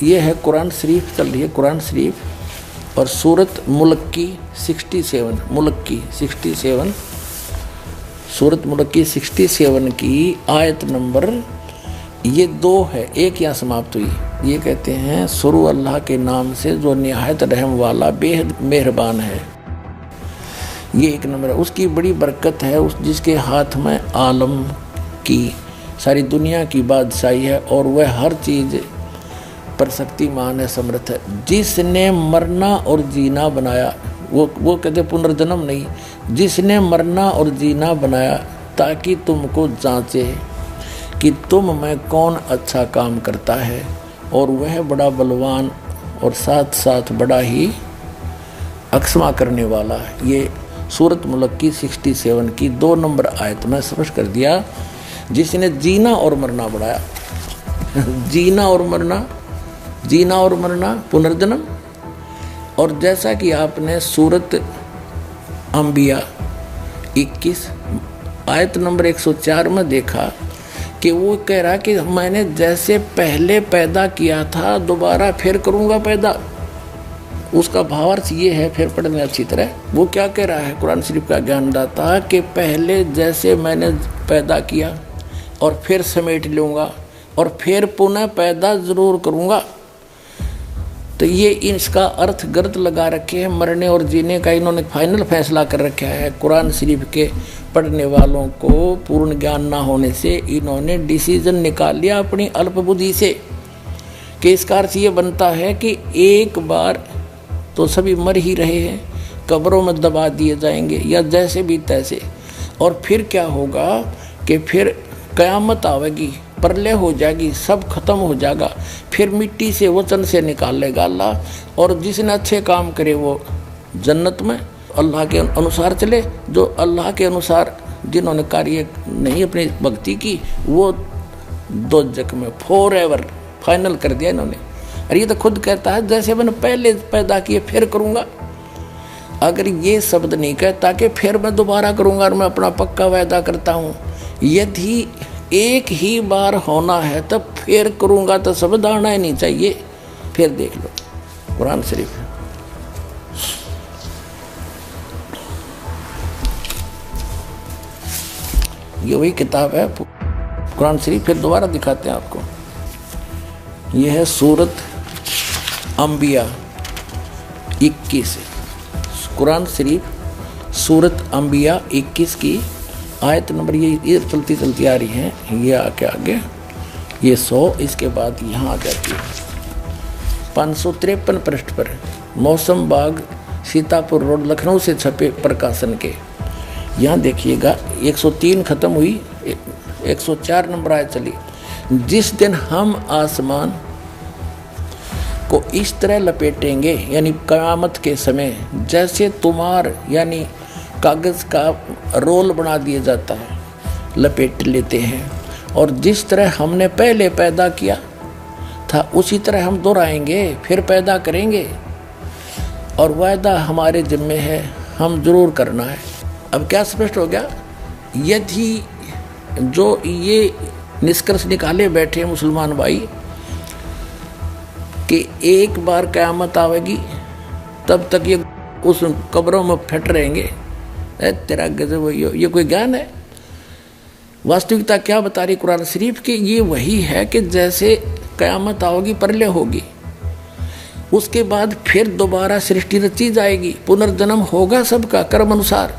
Speaker 12: ये है कुरान शरीफ चल रही है, कुरान शरीफ। और सूरत मुल्क की 67, मुल्क की 67, सूरत मुल्क की 67 की आयत नंबर ये 2 है, एक यहाँ समाप्त हुई। ये कहते हैं शुरू अल्लाह के नाम से जो निहायत रहम वाला बेहद मेहरबान है। ये 1 नंबर है। उसकी बड़ी बरकत है, उस जिसके हाथ में आलम की सारी दुनिया की बादशाही है और वह हर चीज़ पर शक्तिमान है, समर्थ है। जिसने मरना और जीना बनाया, वो कहते पुनर्जन्म नहीं, जिसने मरना और जीना बनाया ताकि तुमको जांचे कि तुम में कौन अच्छा काम करता है, और वह बड़ा बलवान और साथ साथ बड़ा ही अक्षमा करने वाला है। ये सूरत मुल्क की 67 की 2 नंबर आयत में स्पष्ट कर दिया, जिसने जीना और मरना बढ़ाया। जीना और मरना, जीना और मरना, पुनर्जन्म। और जैसा कि आपने सूरत अंबिया 21 आयत नंबर 104 में देखा कि वो कह रहा कि मैंने जैसे पहले पैदा किया था दोबारा फिर करूँगा पैदा। उसका भावार्थ ये है, फिर पढ़ने अच्छी तरह। वो क्या कह रहा है कुरान शरीफ का ज्ञानदाता कि पहले जैसे मैंने पैदा किया और फिर समेट लूँगा और फिर पुनः पैदा जरूर करूँगा। तो ये इसका अर्थ गलत लगा रखे हैं। मरने और जीने का इन्होंने फाइनल फैसला कर रखा है। कुरान शरीफ के पढ़ने वालों को पूर्ण ज्ञान ना होने से इन्होंने डिसीजन निकाल लिया अपनी अल्प बुद्धि से कि इसका अर्थ ये बनता है कि एक बार तो सभी मर ही रहे हैं, कब्रों में दबा दिए जाएंगे या जैसे भी तैसे, और फिर क्या होगा कि फिर क़यामत आवेगी, प्रलय हो जाएगी, सब खत्म हो जाएगा, फिर मिट्टी से वचन से निकालेगा अल्लाह, और जिसने अच्छे काम करे वो जन्नत में अल्लाह के अनुसार चले, जो अल्लाह के अनुसार जिन्होंने कार्य नहीं अपनी भक्ति की वो दोजख में फॉरएवर फाइनल कर दिया इन्होंने। और ये तो खुद कहता है जैसे मैंने पहले पैदा किए फिर करूँगा। अगर ये शब्द नहीं कहता कि फिर मैं दोबारा करूँगा और मैं अपना पक्का वायदा करता हूँ, यदि एक ही बार होना है तब फिर करूँगा तो शब्द आना ही नहीं चाहिए। फिर देख लो कुरान शरीफ, ये वही किताब है कुरान शरीफ। फिर दोबारा दिखाते हैं आपको। ये है सूरत अंबिया 21, कुरान शरीफ सूरत अंबिया 21 की आयत नंबर ये चलती चलती आ रही है। ये आके आगे ये 100, इसके बाद यहाँ आ जाती है 553 पृष्ठ पर। मौसम बाग सीतापुर रोड लखनऊ से छपे प्रकाशन के। यहाँ देखिएगा 103 खत्म हुई, 104 नंबर आयत चली। जिस दिन हम आसमान को इस तरह लपेटेंगे, यानी क़यामत के समय जैसे तुम्हार यानी कागज़ का रोल बना दिया जाता है, लपेट लेते हैं, और जिस तरह हमने पहले पैदा किया था उसी तरह हम दोहराएंगे, फिर पैदा करेंगे, और वायदा हमारे जिम्मे है, हम जरूर करना है। अब क्या स्पष्ट हो गया? यदि जो ये निष्कर्ष निकाले बैठे मुसलमान भाई कि एक बार क़यामत आवेगी तब तक ये उस कब्रों में फट रहेंगे, तेरा गजब, ये कोई ज्ञान है? वास्तविकता क्या बता रही कुरान शरीफ की? ये वही है कि जैसे क़यामत आओगी, प्रलय होगी, उसके बाद फिर दोबारा सृष्टि रची जाएगी, पुनर्जन्म होगा सबका कर्म अनुसार।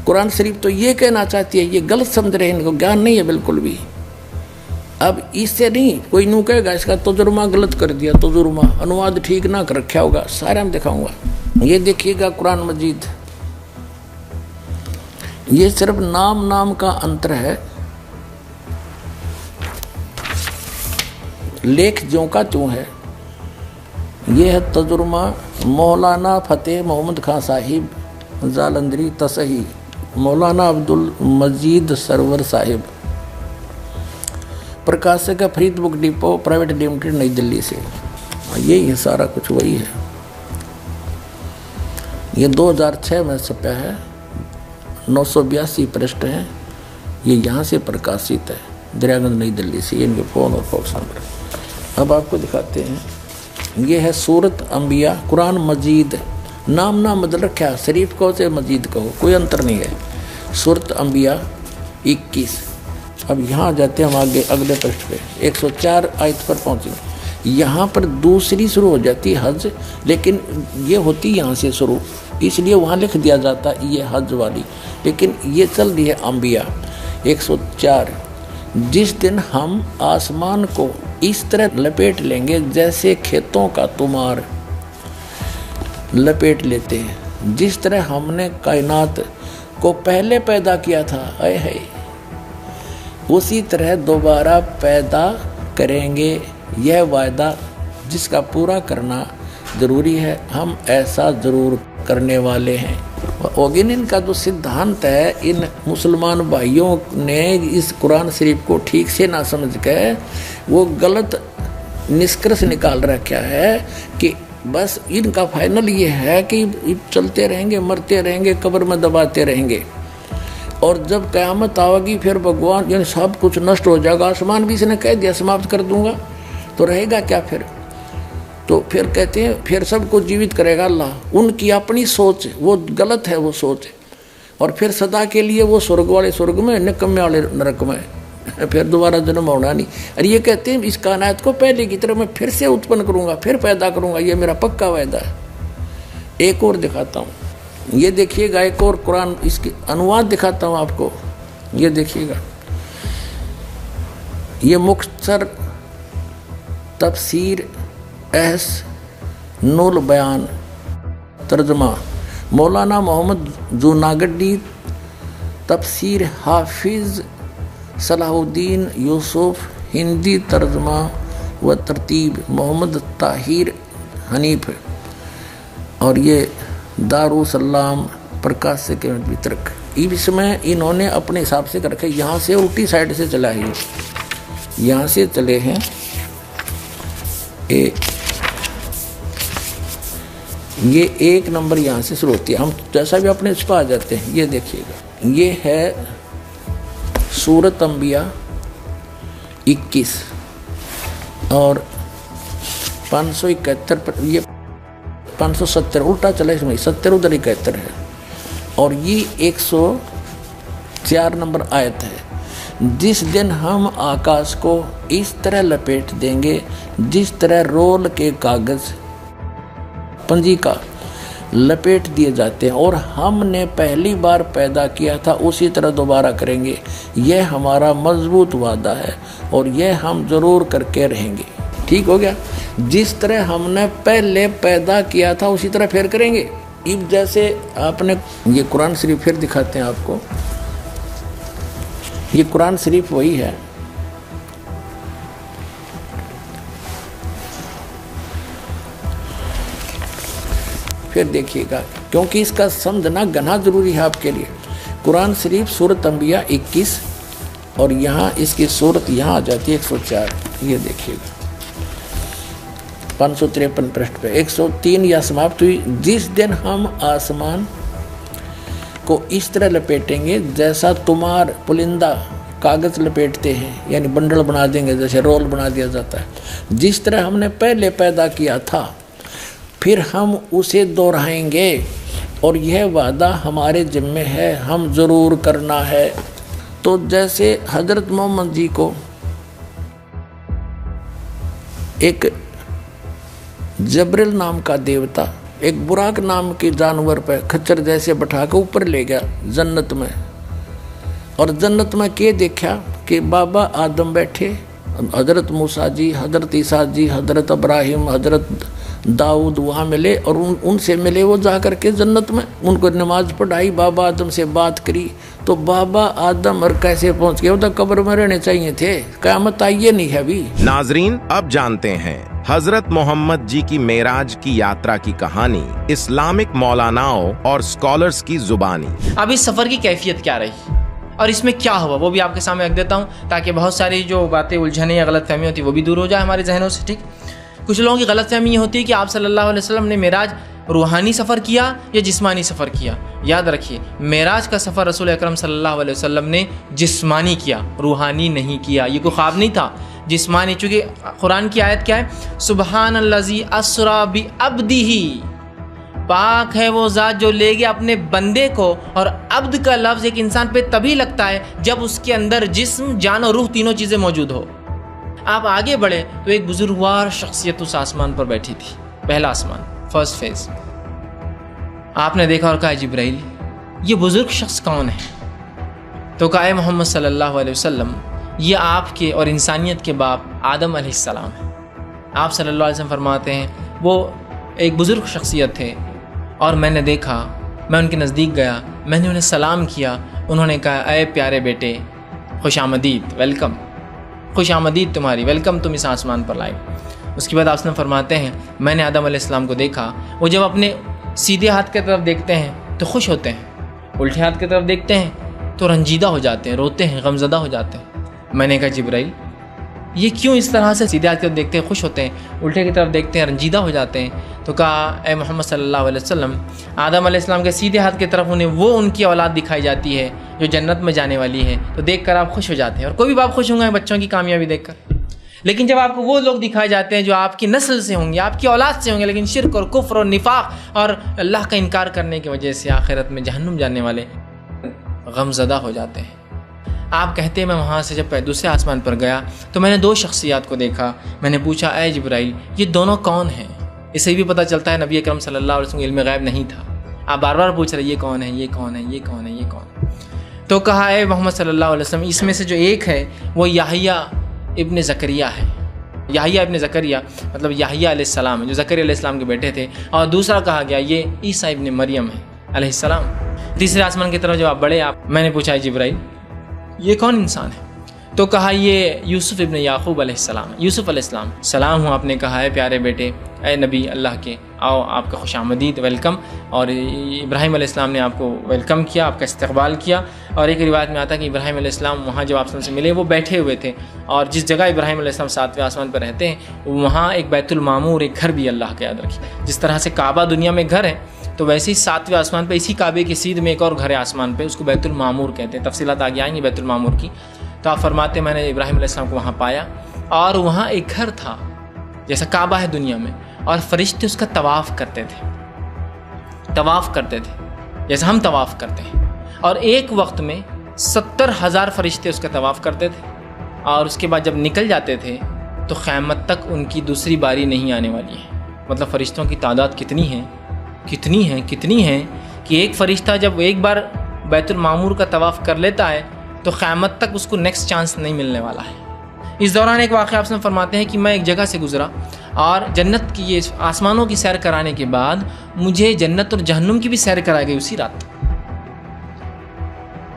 Speaker 12: कुरान शरीफ तो ये कहना चाहती है, ये गलत समझ रहे हैं, इनको ज्ञान नहीं है बिल्कुल भी। अब इससे नहीं कोई यूँ कहेगा इसका तजुर्मा गलत कर दिया, तजुर्मा अनुवाद ठीक ना कर रखा होगा, सारा मैं दिखाऊंगा। ये देखिएगा कुरान मजीद, ये सिर्फ नाम का अंतर है, लेख ज्यों का त्यों है। ये है तजुर्मा मौलाना फतेह मोहम्मद खान साहिब जालंधरी तसही, मौलाना अब्दुल मजीद सरवर साहिब, प्रकाशक Farid book depot private limited नई दिल्ली से। यही सारा कुछ वही है। ये 2006 में छपा है, 982 पृष्ठ हैं। ये यहाँ से प्रकाशित है, दरियागंज नई दिल्ली से। ये इनके फ़ोन और फॉक्स नंबर। अब आपको दिखाते हैं, ये है सूरत अंबिया कुरान मजीद। नाम ना बदल रखा है, शरीफ कहो चाहे मजीद कहो, कोई अंतर नहीं है। सूरत अंबिया 21। अब यहाँ आ जाते हैं हम आगे अगले पृष्ठ पे, 104 आयत पर पहुँचे। यहाँ पर दूसरी शुरू हो जाती है हज, लेकिन ये होती यहाँ से शुरू, इसलिए वहाँ लिख दिया जाता ये हज वाली, लेकिन ये चल रही है अंबिया 104। जिस दिन हम आसमान को इस तरह लपेट लेंगे जैसे खेतों का तुमार लपेट लेते हैं, जिस तरह हमने कायनात को पहले पैदा किया था, आए है, उसी तरह दोबारा पैदा करेंगे। यह वायदा जिसका पूरा करना ज़रूरी है, हम ऐसा ज़रूर करने वाले हैं। ओगिन इनका जो सिद्धांत है, इन मुसलमान भाइयों ने इस कुरान शरीफ को ठीक से ना समझ कर वो गलत निष्कर्ष निकाल रखा है कि बस इनका फाइनल ये है कि चलते रहेंगे, मरते रहेंगे, कब्र में दबाते रहेंगे, और जब क़यामत आवेगी फिर भगवान यानी सब कुछ नष्ट हो जाएगा। आसमान भी इसने कह दिया समाप्त कर दूंगा, तो रहेगा क्या फिर? तो फिर कहते हैं फिर सबको जीवित करेगा अल्लाह। उनकी अपनी सोच वो गलत है, वो सोच, और फिर सदा के लिए वो स्वर्ग वाले स्वर्ग में, निकम्मे वाले नरक में, फिर दोबारा जन्म होना नहीं। अरे ये कहते हैं इस कायनात को पहले की तरह मैं फिर से उत्पन्न करूँगा, फिर पैदा करूँगा, ये मेरा पक्का वायदा है। एक और दिखाता हूँ, ये देखिएगा, एक और कुरान इसके अनुवाद दिखाता हूँ आपको, ये देखिएगा। ये मुख्तसर तफसीर एहसनुल बयान तर्जमा मौलाना मोहम्मद जूनागढ़ी, तफसीर हाफिज सलाहुद्दीन यूसुफ, हिंदी तर्जमा व तरतीब मोहम्मद ताहिर हनीफ, और ये दारुसलाम प्रकाश के वितरक। इसमें इन्होंने अपने हिसाब से कर रखे, यहाँ से उल्टी साइड से चला है, यहाँ से चले हैं ये 1 नंबर यहाँ से शुरू होती है। हम जैसा भी अपने इस पर आ जाते हैं। ये देखिएगा, ये है सूरत अंबिया 21 और 571 पर, ये 570 उल्टा चला, इसमें 70 उधर 71 है, और ये 104 नंबर आयत है। जिस दिन हम आकाश को इस तरह लपेट देंगे जिस तरह रोल के कागज पंजी का लपेट दिए जाते हैं, और हमने पहली बार पैदा किया था उसी तरह दोबारा करेंगे। यह हमारा मजबूत वादा है और यह हम ज़रूर करके रहेंगे। ठीक हो गया, जिस तरह हमने पहले पैदा किया था उसी तरह फिर करेंगे। अब जैसे आपने ये कुरान शरीफ फिर दिखाते हैं आपको, ये कुरान शरीफ वही है, फिर देखिएगा, क्योंकि इसका समझना गना जरूरी है आपके लिए। कुरान शरीफ सूरत अंबिया 21 और यहाँ इसकी सूरत यहाँ आ जाती है 104। ये देखिएगा 553 पृष्ठ पे 103 या समाप्त हुई। जिस दिन हम आसमान को इस तरह लपेटेंगे जैसा तुम्हार पुलिंदा कागज लपेटते हैं, यानी बंडल बना देंगे, जैसे रोल बना दिया जाता है। जिस तरह हमने पहले पैदा किया था फिर हम उसे दोहराएंगे और यह वादा हमारे जिम्मे है, हम ज़रूर करना है। तो जैसे हज़रत मोहम्मद जी को एक जबरिल नाम का देवता एक बुराक नाम के जानवर पर खच्चर जैसे बैठा के ऊपर ले गया जन्नत में, और जन्नत में के देखा कि बाबा आदम बैठे, हज़रत मूसा जी, हज़रत ईसा जी, हज़रत इब्राहिम, हज़रत दाऊद वहाँ मिले और उनसे मिले। वो जा कर के जन्नत में उनको नमाज पढ़ाई, बाबा आदम से बात करी। तो बाबा आदम और कैसे पहुँच गए, वो तो कब्र में रहने चाहिए थे, क़यामत आई नहीं है अभी।
Speaker 1: नाजरीन, अब जानते हैं हजरत मोहम्मद जी की मेराज की यात्रा की कहानी, इस्लामिक मौलानाओं और स्कॉलर्स की जुबानी।
Speaker 13: अब इस सफ़र की कैफियत क्या रही और इसमें क्या हुआ वो भी आपके सामने रख देता हूँ, ताकि बहुत सारी जो बातें उलझने या गलत फहमी होती है वो भी दूर हो जाए हमारे जहनों से। ठीक, कुछ लोगों की गलत फहमी ये होती है कि आप सल्लल्लाहु अलैहि वसल्लम ने मेराज रूहानी सफ़र किया या जिस्मानी सफ़र किया। याद रखिए, मेराज का सफ़र रसूल अकरम सल्लल्लाहु अलैहि वसल्लम ने जिस्मानी किया, रूहानी नहीं किया। ये कोई ख्वाब नहीं था, जिस्मानी। चूँकि कुरान की आयत क्या है, सुबहानल्लज़ी अस्रा बि अब्दिही, पाक है वो ज़ात जो ले गया अपने बंदे को। और अब्द का लफ्ज़ एक इंसान पे तभी लगता है जब उसके अंदर जिस्म, जान और रूह तीनों चीज़ें मौजूद हो। आप आगे बढ़े तो एक बुजुर्गवार शख्सियत उस आसमान पर बैठी थी, पहला आसमान, फर्स्ट फेज। आपने देखा और कहा, जिब्राइल ये बुजुर्ग शख्स कौन है? तो कहा, मोहम्मद सल्लल्लाहु अलैहि वसल्लम, ये आपके और इंसानियत के बाप आदम अलैहिस्सलाम है। आप सल्लल्लाहु अलैहि वसल्लम फरमाते हैं वो एक बुजुर्ग शख्सियत थे और मैंने देखा, मैं उनके नज़दीक गया, मैंने उन्हें सलाम किया। उन्होंने कहा, अय प्यारे बेटे, खुश आमदीद, वेलकम, खुश आमदीद तुम्हारी, वेलकम तुम इस आसमान पर लाए। उसके बाद आपने फरमाते हैं, मैंने आदम अलैहिस्सलाम को देखा, वो जब अपने सीधे हाथ की तरफ देखते हैं तो खुश होते हैं, उल्टे हाथ की तरफ देखते हैं तो रंजीदा हो जाते हैं, रोते हैं, गमज़दा हो जाते हैं। मैंने कहा, जिब्राइल ये क्यों इस तरह से सीधे हाथ की तरफ देखते हैं खुश होते हैं, उल्टे की तरफ देखते हैं रंजीदा हो जाते हैं? तो कहा, ए मोहम्मद सल्लल्लाहु अलैहि वसल्लम, आदम अलैहिस्सलाम के सीधे हाथ की तरफ उन्हें वो उनकी औलाद दिखाई जाती है जो जन्नत में जाने वाली है, तो देखकर आप खुश हो जाते हैं। और कोई भी बाप खुश होंगे बच्चों की कामयाबी देखकर। लेकिन जब आपको वो लोग दिखाए जाते हैं जो आपकी नस्ल से होंगे, आपकी औलाद से होंगे, लेकिन शिर्क और कुफ्र और निफाक और अल्लाह का इनकार करने की वजह से आखिरत में जहन्नुम जाने वाले, गमज़दा हो जाते हैं। आप कहते हैं मैं वहाँ से जब दूसरे आसमान पर गया तो मैंने 2 शख्सियात को देखा। मैंने पूछा ऐ जिब्राइल ये दोनों कौन हैं? इससे भी पता चलता है नबी अकरम सल्लल्लाहु अलैहि वसल्लम को इल्म गैब नहीं था। आप बार बार पूछ रहे ये कौन है, ये कौन है, ये कौन है, ये कौन है। तो कहा है मोहम्मद सल्लल्लाहु अलैहि वसल्लम इसमें से जो एक है वो याहिया इब्न ज़करिया है। याहिया इब्न ज़करिया मतलब याहिया अलैहिस्सलाम है जो ज़करिया अलैहिस्सलाम के बेटे थे। और दूसरा कहा गया ये ईसा इब्न मरियम है अलैहिस्सलाम। तीसरे आसमान की तरफ जब आप बढ़े मैंने पूछा जिब्राइल ये कौन इंसान है? तो कहा ये यूसुफ इब्न याकूब अलैहिस्सलाम है। यूसुफ अलैहिस्सलाम सलाम हूँ आपने कहा है प्यारे बेटे ए नबी अल्लाह के, आओ आपका खुशामदीद वेलकम। और इब्राहिम अलैहिस्सलाम ने आपको वेलकम किया, आपका इस्तकबाल किया। और एक रिवायत में आता है कि इब्राहिम अलैहिस्सलाम वहाँ जब आपसे मिले वो बैठे हुए थे और जिस जगह इब्राहिम अलैहिस्सलाम 7वें आसमान पर रहते हैं वहाँ एक बैतुल मामूर एक घर भी अल्लाह का याद रखिए। जिस तरह से काबा दुनिया में घर है तो वैसे ही 7वें आसमान पर इसी काबे की सीध में एक और घर है आसमान पे, उसको बैतुल मामूर कहते हैं। तफसीलात आगे आएंगी बैतुल मामूर की। तो आप फरमाते मैंने इब्राहिम अलैहिस्सलाम को वहाँ पाया और वहाँ एक घर था जैसा काबा है दुनिया में और फरिश्ते उसका तवाफ़ करते थे, तवाफ़ करते थे जैसा हम तवाफ़ करते हैं। और एक वक्त में 70,000 फरिश्ते उसका तवाफ़ करते थे और उसके बाद जब निकल जाते थे तो क़यामत तक उनकी दूसरी बारी नहीं आने वाली है। मतलब फ़रिश्तों की तादाद कितनी है कि एक फ़रिश्ता जब एक बार बैतुल मामूर का तवाफ़ कर लेता है तो क़यामत तक उसको नेक्स्ट चांस नहीं मिलने वाला है। इस दौरान एक वाक़या आपसे फरमाते हैं कि मैं एक जगह से गुज़रा और जन्नत की ये आसमानों की सैर कराने के बाद मुझे जन्नत और जहन्नुम की भी सैर कराई गई। उसी रात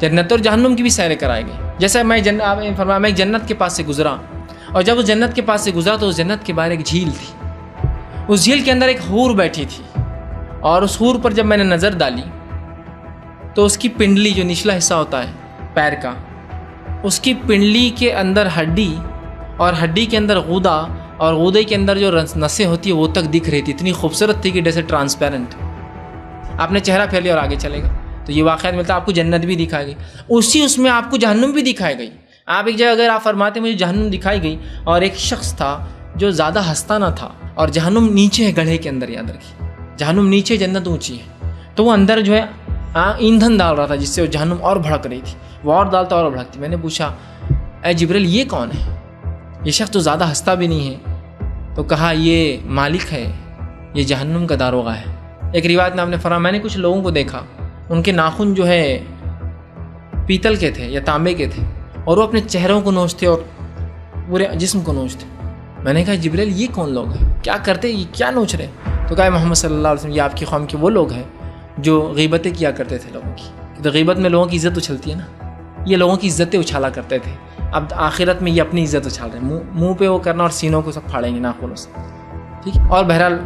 Speaker 13: जन्नत और जहन्नुम की भी सैर कराई गई। जैसा मैं मैं एक जन्नत के पास से गुज़रा और जब उस जन्नत के पास से गुज़रा तो उस जन्नत के बाहर एक झील थी। उस झील के अंदर एक हूर बैठी थी और उस हूर पर जब मैंने नज़र डाली तो उसकी पिंडली जो निचला हिस्सा होता है पैर का, उसकी पिंडली के अंदर हड्डी और हड्डी के अंदर गुदा और गुदे के अंदर जो नसें होती है वो तक दिख रही थी। इतनी खूबसूरत थी कि जैसे ट्रांसपेरेंट। आपने चेहरा फेर लिया और आगे चलेगा तो ये वाक़या मिलता है। आपको जन्नत भी दिखाई गई, उसमें आपको जहन्नुम भी दिखाई गई। आप एक जगह अगर आप फरमाते मुझे जहन्नुम दिखाई गई और एक शख्स था जो ज़्यादा हंसता ना था और जहन्नुम नीचे है गड्ढे के अंदर, याद रखिए जहन्नुम नीचे जन्नत ऊँची है। तो वो अंदर जो है ईंधन डाल रहा था जिससे वो जहन्नुम और भड़क रही थी, वो और डालता और भड़कती। मैंने पूछा ऐ जिब्राइल ये कौन है? ये शख्स तो ज़्यादा हंसता भी नहीं है। तो कहा ये मालिक है, ये जहन्नुम का दारोगा है। एक रिवायत में आपने फरमा मैंने कुछ लोगों को देखा उनके नाखून जो है पीतल के थे या तांबे के थे और वो अपने चेहरों को नोचते और पूरे जिस्म को नोचते। मैंने कहा जिब्राइल ये कौन लोग हैं, क्या करते, ये क्या नोच रहे? तो कहा मोहम्मद सल्लल्लाहु अलैहि वसल्लम ये आपकी कौम के वो लोग हैं जो गीबतें किया करते थे लोगों की। तो गीबत में लोगों की इज़्ज़त उछलती है ना, ये लोगों की इज़्ज़तें उछाला करते थे। अब आखिरत में ये अपनी इज़्ज़त उछाल रहे हैं, मुंह पे वो करना और सीनों को सब फाड़ेंगे नाखूनों से, ठीक है। और बहरहाल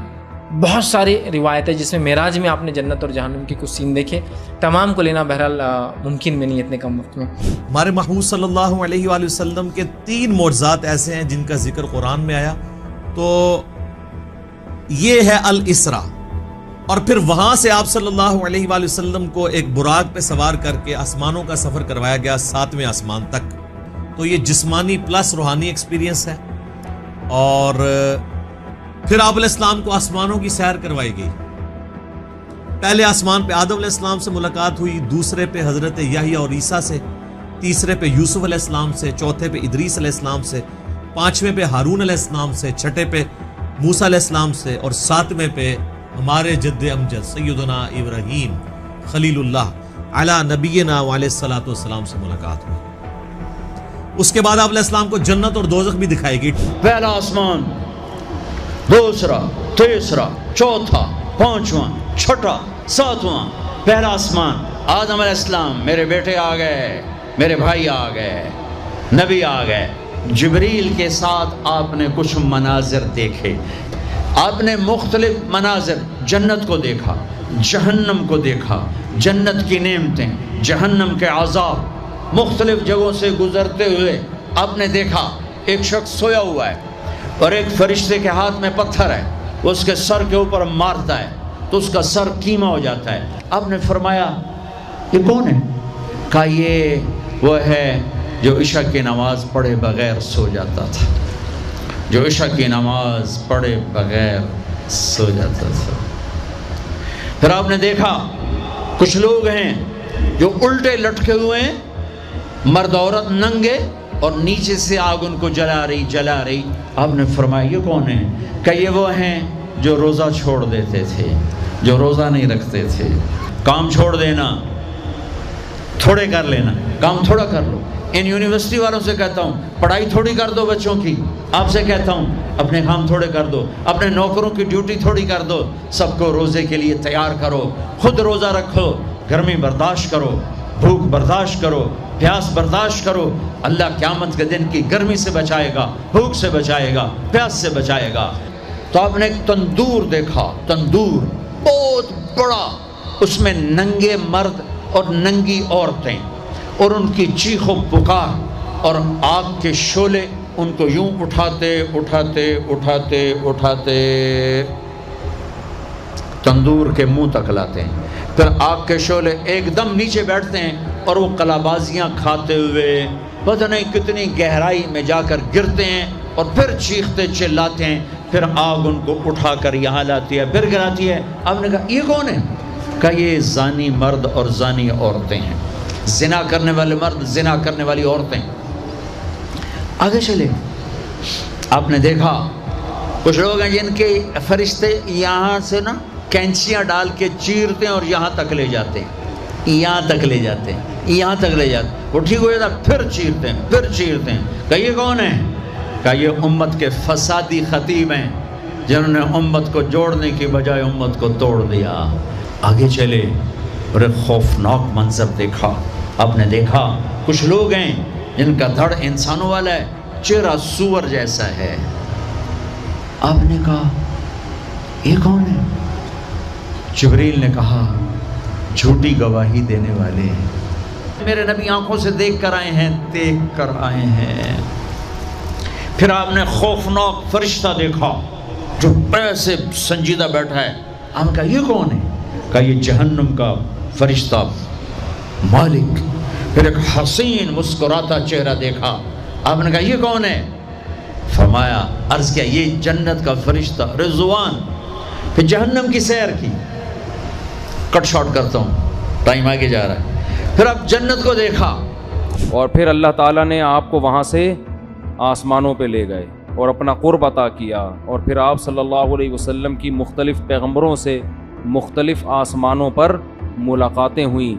Speaker 13: बहुत सारी रिवायतें जिसमें मेराज में आपने जन्नत और जहन्नुम की कुछ सीन देखे, तमाम को लेना बहरहाल मुमकिन भी नहीं इतने कम वक्त में।
Speaker 14: हमारे महबूब सल्लल्लाहु अलैहि वसल्लम के 3 मोज़ात ऐसे हैं जिनका जिक्र कुरान में आया। तो ये है अल इसरा, और फिर वहां से आप सल्लल्लाहु अलैहि वसल्लम को एक बुराक पे सवार करके आसमानों का सफर करवाया गया 7वें आसमान तक। तो ये जिस्मानी प्लस रूहानी एक्सपीरियंस है। और फिर आप अलैहिस्सलाम को आसमानों की सैर करवाई गई। पहले आसमान पे आदम अलैहिस्सलाम से मुलाकात हुई, दूसरे पे हजरत याहिया और ईसा से, तीसरे पे यूसुफ अलैहिस्सलाम से, चौथे पे इदरीस अलैहिस्सलाम से, 5वें पे हारून अलैहिस्सलाम से, 6ठे पे मूसा अलैहिस्सलाम से और 7वें पे हमारे जद्दे अमजद सैयदना इब्राहीम खलीलुल्लाह अला नबीना वालेस्सलातु वस्सलाम से मुलाकात हुई। उसके बाद आप अलैहिस्सलाम को जन्नत और दोज़ख भी दिखाई गई।
Speaker 15: पहला आसमान, दूसरा, तीसरा, चौथा, 5वां, 6ठा, 7वां। पहला आसमान आदम अलैहिस्सलाम मेरे बेटे आ गए, मेरे भाई आ गए, नबी आ गए। जिब्रील के साथ आपने कुछ मनाजिर देखे, आपने मुख्तलिफ मनाजिर, जन्नत को देखा, जहन्नम को देखा, जन्नत की नेमतें, जहन्नम के अज़ाब, मुख्तलिफ जगहों से गुजरते हुए आपने देखा। एक शख्स सोया हुआ है और एक फरिश्ते के हाथ में पत्थर है, वो उसके सर के ऊपर मारता है तो उसका सर कीमा हो जाता है। आपने फरमाया ये कौन है? कहा ये वो है जो इशा की नमाज पढ़े बगैर सो जाता था, जो इशा की नमाज पढ़े बगैर सो जाता था। फिर आपने देखा कुछ लोग हैं जो उल्टे लटके हुए हैं, मर्द औरत नंगे और नीचे से आग उनको जला रही। आपने फरमाया ये कौन है? कि ये वो हैं जो रोज़ा छोड़ देते थे, जो रोज़ा नहीं रखते थे। काम छोड़ देना, थोड़े कर लेना, काम थोड़ा कर लो। इन यूनिवर्सिटी वालों से कहता हूँ पढ़ाई थोड़ी कर दो बच्चों की। आपसे कहता हूँ अपने काम थोड़े कर दो, अपने नौकरों की ड्यूटी थोड़ी कर दो। सबको रोज़े के लिए तैयार करो, खुद रोज़ा रखो, गर्मी बर्दाश्त करो, भूख बर्दाश्त करो, प्यास बर्दाश्त करो। अल्लाह क़यामत के दिन की गर्मी से बचाएगा, भूख से बचाएगा, प्यास से बचाएगा। तो आपने एक तंदूर देखा, तंदूर बहुत बड़ा, उसमें नंगे मर्द और नंगी औरतें और उनकी चीखों पुकार और आग के शोले उनको यूं उठाते उठाते उठाते उठाते तंदूर के मुंह तक लाते हैं। फिर आग के शोले एकदम नीचे बैठते हैं और वो कलाबाजियाँ खाते हुए पता नहीं कितनी गहराई में जाकर गिरते हैं और फिर चीखते चिल्लाते हैं। फिर आग उनको उठाकर यहाँ लाती है, फिर गिराती है। आपने कहा ये कौन है? कहा ये जानी मर्द और जानी औरतें हैं, जिना करने वाले मर्द, जिना करने वाली औरतें। आगे चले, आपने देखा कुछ लोग हैं जिनके फरिश्ते यहाँ से ना कैंचियाँ डाल के चीरते हैं और यहाँ तक ले जाते हैं, यहाँ तक ले जाते हैं, यहाँ तक ले जाते हैं। वो ठीक हो जाता फिर चीरते हैं, फिर चीरते हैं। कहा ये कौन है? कहा ये उम्मत के फसादी खतीब हैं जिन्होंने उम्मत को जोड़ने की बजाय उम्मत को तोड़ दिया। आगे चले और एक खौफनाक मंजर देखा। आपने देखा कुछ लोग हैं जिनका धड़ इंसानों वाला है, चेहरा सूअर जैसा है। आपने कहा ये कौन है? जिब्रील ने कहा झूठी गवाही देने वाले हैं, मेरे नबी आंखों से देख कर आए हैं, देख कर आए हैं। फिर आपने खौफनाक फरिश्ता देखा जो ऐसे संजीदा बैठा है। आपने कहा ये कौन है? कहा ये जहन्नुम का फरिश्ता मालिक। फिर एक हसीन मुस्कुराता चेहरा देखा। आपने कहा ये कौन है? फरमाया, अर्ज किया ये जन्नत का फरिश्ता रिजवान। फिर जहन्नम की सैर की। कट शॉर्ट करता हूँ, टाइम आगे जा रहा है। फिर आप जन्नत को देखा
Speaker 16: और फिर अल्लाह ताला ने आपको वहाँ से आसमानों पे ले गए और अपना कुर्ब अता किया। और फिर आप सल्लल्लाहु अलैहि वसल्लम की मुख्तलिफ़ पैगम्बरों से मुख्तलिफ़ आसमानों पर मुलाकातें हुई।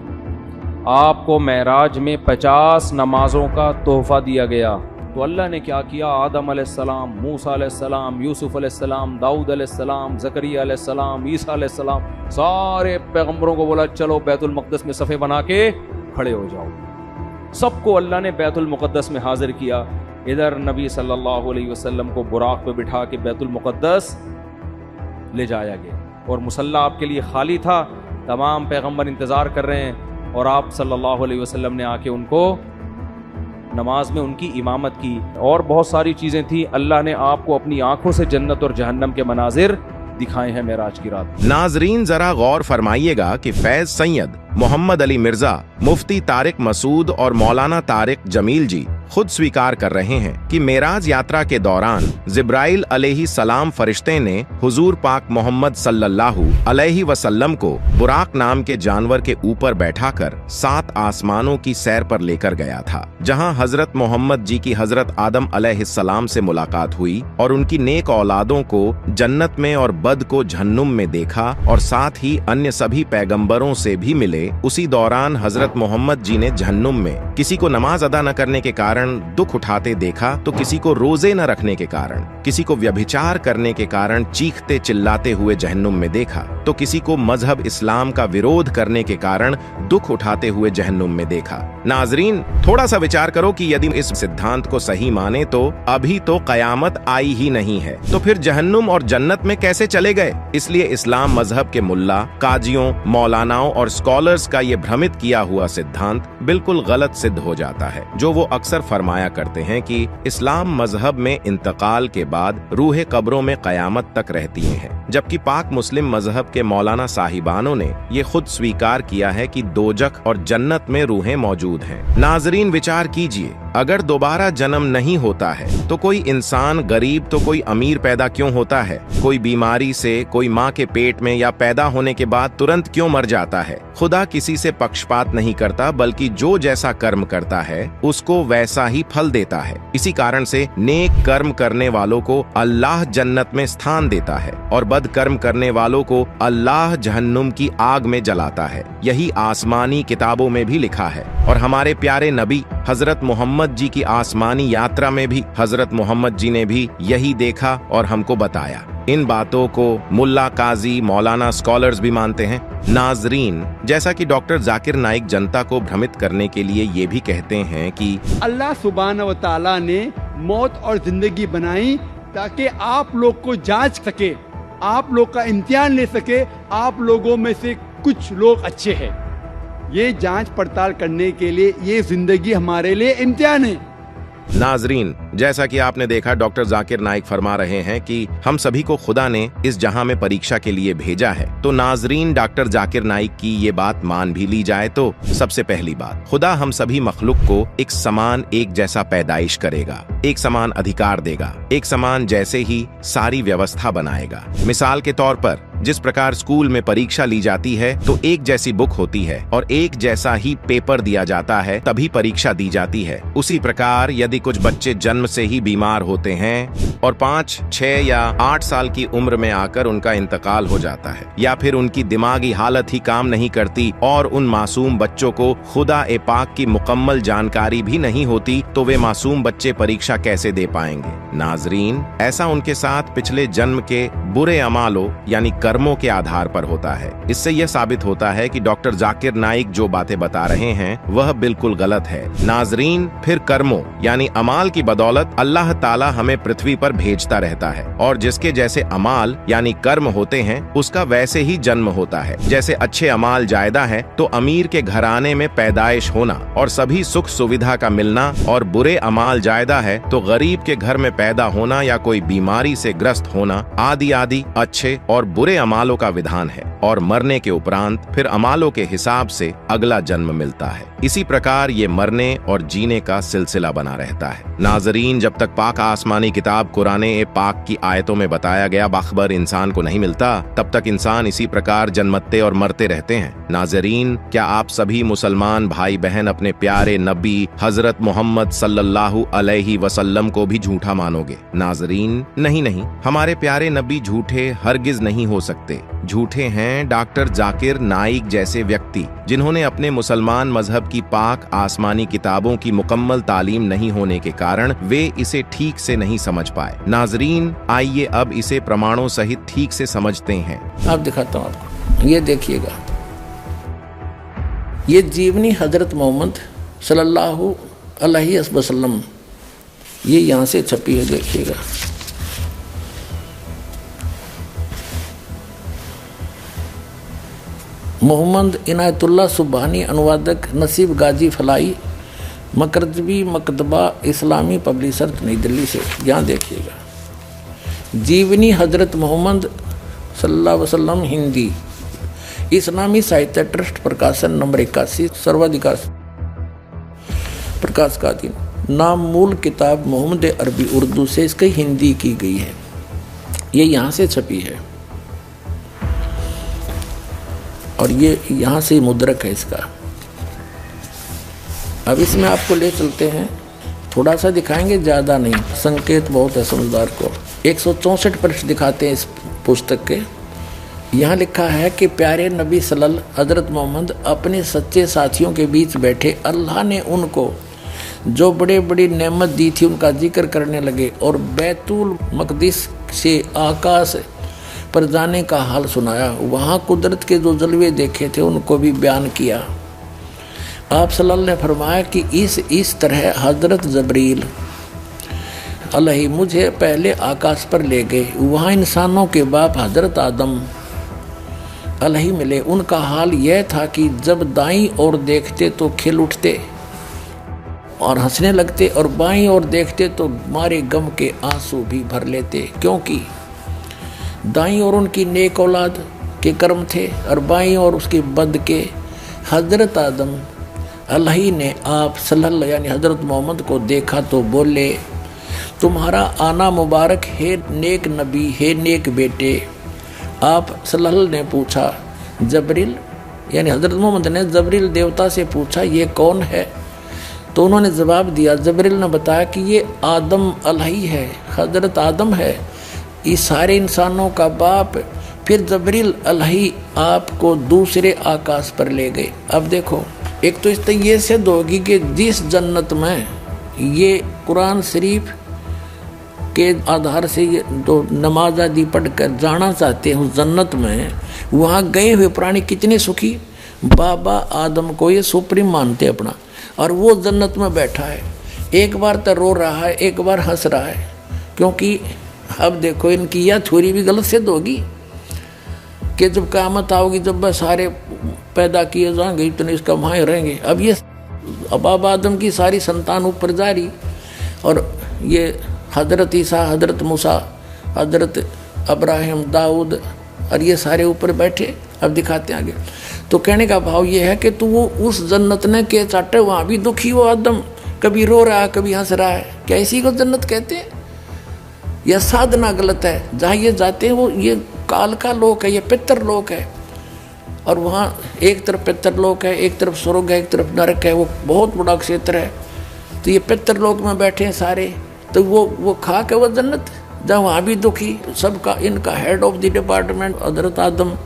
Speaker 16: आपको मेराज में 50 नमाज़ों का तोहफ़ा दिया गया। तो अल्लाह ने क्या किया? आदम अलैहिस्सलाम, मूसा अलैहिस्सलाम, यूसुफ अलैहिस्सलाम, दाऊद अलैहिस्सलाम, ज़करिया अलैहिस्सलाम, ईसा अलैहिस्सलाम, सारे पैगम्बरों को बोला चलो बैतुल मक़दस में सफ़े बना के खड़े हो जाओ। सबको अल्लाह ने बैतुल मुक़द्दस में हाजिर किया। इधर नबी सल्लल्लाहु अलैहि वसल्लम को बुराक पे बिठा के बैतुल मुक़द्दस ले जाया गया और मुसल्ला आपके लिए खाली था। तमाम पैगम्बर इंतज़ार कर रहे हैं और आप सल्लल्लाहु अलैहि वसल्लम ने आके उनको नमाज में उनकी इमामत की। और बहुत सारी चीज़ें थी। अल्लाह ने आपको अपनी आंखों से जन्नत और जहन्नम के मनाजिर दिखाए हैं मेराज की रात।
Speaker 1: नाजरीन जरा गौर फरमाइएगा कि फैज सैयद मोहम्मद अली मिर्जा, मुफ्ती तारिक मसूद और मौलाना तारिक जमील जी खुद स्वीकार कर रहे हैं कि मेराज यात्रा के दौरान जिब्राइल अलैहि सलाम फरिश्ते ने हुजूर पाक मोहम्मद सल्लल्लाहु अलैहि वसल्लम को बुराक नाम के जानवर के ऊपर बैठाकर 7 आसमानों की सैर पर लेकर गया था, जहां हजरत मोहम्मद जी की हजरत आदम अलैहिस्सलाम से मुलाकात हुई और उनकी नेक औलादों को जन्नत में और बद को जहन्नुम में देखा और साथ ही अन्य सभी पैगंबरों से भी मिले। उसी दौरान हजरत मोहम्मद जी ने जहन्नुम में किसी को नमाज अदा न करने के कारण दुख उठाते देखा, तो किसी को रोजे न रखने के कारण, किसी को व्यभिचार करने के कारण चीखते चिल्लाते हुए जहन्नुम में देखा, तो किसी को मजहब इस्लाम का विरोध करने के कारण दुख उठाते हुए जहन्नुम में देखा। नाजरीन थोड़ा सा विचार करो कि यदि इस सिद्धांत को सही माने तो अभी तो कयामत आई ही नहीं है, तो फिर जहन्नुम और जन्नत में कैसे चले गए? इसलिए इस्लाम मजहब के मुल्ला, काजियों, मौलानाओं और स्कॉलर्स का ये भ्रमित किया हुआ सिद्धांत बिल्कुल गलत सिद्ध हो जाता है, जो वो अक्सर फरमाया करते हैं कि इस्लाम मजहब में इंतकाल के बाद रूहें कब्रों में कयामत तक रहती हैं, जबकि पाक मुस्लिम मजहब के मौलाना साहिबानों ने ये खुद स्वीकार किया है कि दोजख और जन्नत में रूहें मौजूद हैं। नाजरीन विचार कीजिए, अगर दोबारा जन्म नहीं होता है तो कोई इंसान गरीब तो कोई अमीर पैदा क्यों होता है? कोई बीमारी से, कोई माँ के पेट में या पैदा होने के बाद तुरंत क्यों मर जाता है? खुदा किसी से पक्षपात नहीं करता, बल्कि जो जैसा कर्म करता है उसको वैसा ही फल देता है। इसी कारण से नेक कर्म करने वालों को अल्लाह जन्नत में स्थान देता है और बद कर्म करने वालों को अल्लाह जहन्नुम की आग में जलाता है। यही आसमानी किताबों में भी लिखा है और हमारे प्यारे नबी हजरत मोहम्मद जी की आसमानी यात्रा में भी हजरत मोहम्मद जी ने भी यही देखा और हमको बताया। इन बातों को मुल्ला, काजी, मौलाना, स्कॉलर्स भी मानते हैं। नाजरीन, जैसा कि डॉक्टर जाकिर नाइक जनता को भ्रमित करने के लिए ये भी कहते हैं कि
Speaker 10: अल्लाह सुब्हानहू व तआला ने मौत और जिंदगी बनाई ताकि आप लोग को जांच सके, आप लोग का इम्तिहान ले सके, आप लोगों में से कुछ लोग अच्छे हैं। ये जांच पड़ताल करने के लिए ये जिंदगी हमारे लिए इम्तिहान है।
Speaker 1: नाजरीन, जैसा कि आपने देखा, डॉक्टर जाकिर नाइक फरमा रहे हैं कि हम सभी को खुदा ने इस जहां में परीक्षा के लिए भेजा है। तो नाजरीन, डॉक्टर जाकिर नाइक की ये बात मान भी ली जाए तो सबसे पहली बात, खुदा हम सभी मखलूक को एक समान, एक जैसा पैदाइश करेगा, एक समान अधिकार देगा, एक समान जैसे ही सारी व्यवस्था बनाएगा। मिसाल के तौर पर जिस प्रकार स्कूल में परीक्षा ली जाती है तो एक जैसी बुक होती है और एक जैसा ही पेपर दिया जाता है, तभी परीक्षा दी जाती है। उसी प्रकार यदि कुछ बच्चे जन्म से ही बीमार होते हैं और 5, 6 या 8 साल की उम्र में आकर उनका इंतकाल हो जाता है, या फिर उनकी दिमागी हालत ही काम नहीं करती और उन मासूम बच्चों को खुदा ए पाक की मुकम्मल जानकारी भी नहीं होती, तो वे मासूम बच्चे परीक्षा कैसे दे पाएंगे? नाजरीन, ऐसा उनके साथ पिछले जन्म के बुरे अमालों यानी कर्मों के आधार पर होता है। इससे यह साबित होता है कि डॉक्टर जाकिर नाइक जो बातें बता रहे हैं वह बिल्कुल गलत है। नाजरीन, फिर कर्मों यानी अमाल की बदौलत अल्लाह ताला हमें पृथ्वी पर भेजता रहता है और जिसके जैसे अमाल यानी कर्म होते हैं उसका वैसे ही जन्म होता है। जैसे अच्छे अमाल जायदा है तो अमीर के घराने में पैदाइश होना और सभी सुख सुविधा का मिलना, और बुरे अमाल जायदा है तो गरीब के घर में पैदा होना या कोई बीमारी से ग्रस्त होना, आदि आदि अच्छे और बुरे अमालों का विधान है। और मरने के उपरांत फिर अमालों के हिसाब से अगला जन्म मिलता है। इसी प्रकार ये मरने और जीने का सिलसिला बना रहता है। नाजरीन, जब तक पाक आसमानी किताब कुरान ए पाक की आयतों में बताया गया बाखबर इंसान को नहीं मिलता, तब तक इंसान इसी प्रकार जन्मते और मरते रहते हैं। नाजरीन, क्या आप सभी मुसलमान भाई बहन अपने प्यारे नबी हजरत मोहम्मद सल्लल्लाहु अलैहि वसल्लम को भी झूठा मानोगे? नाजरीन, नहीं, हमारे प्यारे नबी झूठे हरगिज नहीं हो सकते। झूठे हैं डॉक्टर जाकिर नाइक जैसे व्यक्ति, जिन्होंने अपने मुसलमान मजहब की पाक आसमानी किताबों की मुकम्मल तालीम नहीं होने के कारण वे इसे ठीक से नहीं समझ पाए। नाजरीन, आइए अब इसे प्रमाणों सहित ठीक से समझते हैं।
Speaker 12: अब दिखाता हूँ आपको, ये देखिएगा, ये जीवनी हजरत मोहम्मद सल्लल्लाहु अलैहि वसल्लम, ये यहाँ से छपी है, देखिएगा। मोहम्मद इनायतुल्लाह सुबहानी, अनुवादक नसीब गाजी फलाई, मकरजबी मकतबा इस्लामी पब्लिशर, नई दिल्ली से। यहाँ देखिएगा, जीवनी हजरत मोहम्मद सल्लल्लाहु अलैहि वसल्लम, हिंदी, इस्लामी साहित्य ट्रस्ट, प्रकाशन नंबर 81, सर्वाधिकार प्रकाश का अधीन। नाम मूल किताब मोहम्मद अरबी, उर्दू से इसकी हिंदी की गई है। ये यहाँ से छपी है और ये यहाँ से मुद्रक है इसका। अब इसमें आपको ले चलते हैं, थोड़ा सा दिखाएंगे, ज़्यादा नहीं, संकेत बहुत है समझदार को। 164 पृष्ठ दिखाते हैं इस पुस्तक के। यहाँ लिखा है कि प्यारे नबी सल्लल्लाहु हज़रत मोहम्मद अपने सच्चे साथियों के बीच बैठे, अल्लाह ने उनको जो बड़े बड़ी नेमत दी थी उनका जिक्र करने लगे और बैतुल मक़दिस से आकाश पर जाने का हाल सुनाया। वहाँ कुदरत के जो जलवे देखे थे उनको भी बयान किया। आप सल्लल्लाहु ने फरमाया कि इस तरह हज़रत जबरील अलैहि मुझे पहले आकाश पर ले गए। वहाँ इंसानों के बाप हज़रत आदम अलैहि मिले। उनका हाल यह था कि जब दाईं ओर देखते तो खिल उठते और हंसने लगते और बाईं ओर देखते तो मारे गम के आंसू भी भर लेते, क्योंकि दाईं ओर उनकी नेक औलाद के कर्म थे और बाईं ओर उसके बद के। हज़रत आदम अल्लाह ने आप सल्लल्लाहु यानी हज़रत मोहम्मद को देखा तो बोले तुम्हारा आना मुबारक है नेक नबी है नेक बेटे। आप सल्लल्लाहु ने पूछा जबरील यानी हज़रत मोहम्मद ने जबरील देवता से पूछा ये कौन है, तो उन्होंने जवाब दिया, जबरील ने बताया कि ये आदम अलही है, हज़रत आदम है, इस सारे इंसानों का बाप। फिर जबरील अलही आपको दूसरे आकाश पर ले गए। अब देखो एक तो इस तरह ये सिद्ध होगी कि जिस जन्नत में ये कुरान शरीफ के आधार से ये तो नमाज आदि पढ़ कर जाना चाहते हैं उस जन्नत में, वहाँ गए हुए प्राणी कितने सुखी। बाबा आदम को ये सुप्रीम मानते अपना, और वो जन्नत में बैठा है, एक बार तो रो रहा है एक बार हंस रहा है, क्योंकि अब देखो इनकी यह थ्योरी भी गलत सिद्ध होगी कि जब क़यामत आओगी जब बस सारे पैदा किए जाएंगे इतने इसका वहाँ रहेंगे। अब ये बाबा आदम की सारी संतान ऊपर जा रही, और ये हज़रत ईसा हज़रत मूसा हज़रत अब्राहिम दाऊद और ये सारे ऊपर बैठे। अब दिखाते हैं आगे। तो कहने का भाव ये है कि तू वो उस जन्नत ने के चाटे वहाँ भी दुखी वो आदम, कभी रो रहा है कभी हंस रहा है, क्या इसी को जन्नत कहते हैं? यह साधना गलत है। जहाँ ये जाते हैं वो ये काल का लोक है, ये पितर लोक है, और वहाँ एक तरफ पितर लोक है एक तरफ स्वर्ग है एक तरफ नरक है, वो बहुत बड़ा क्षेत्र है। तो ये पितर लोक में बैठे हैं सारे, तो वो खा के वो जन्नत, जहाँ वहाँ भी दुखी सबका, इनका हेड ऑफ द डिपार्टमेंट हज़रत आदम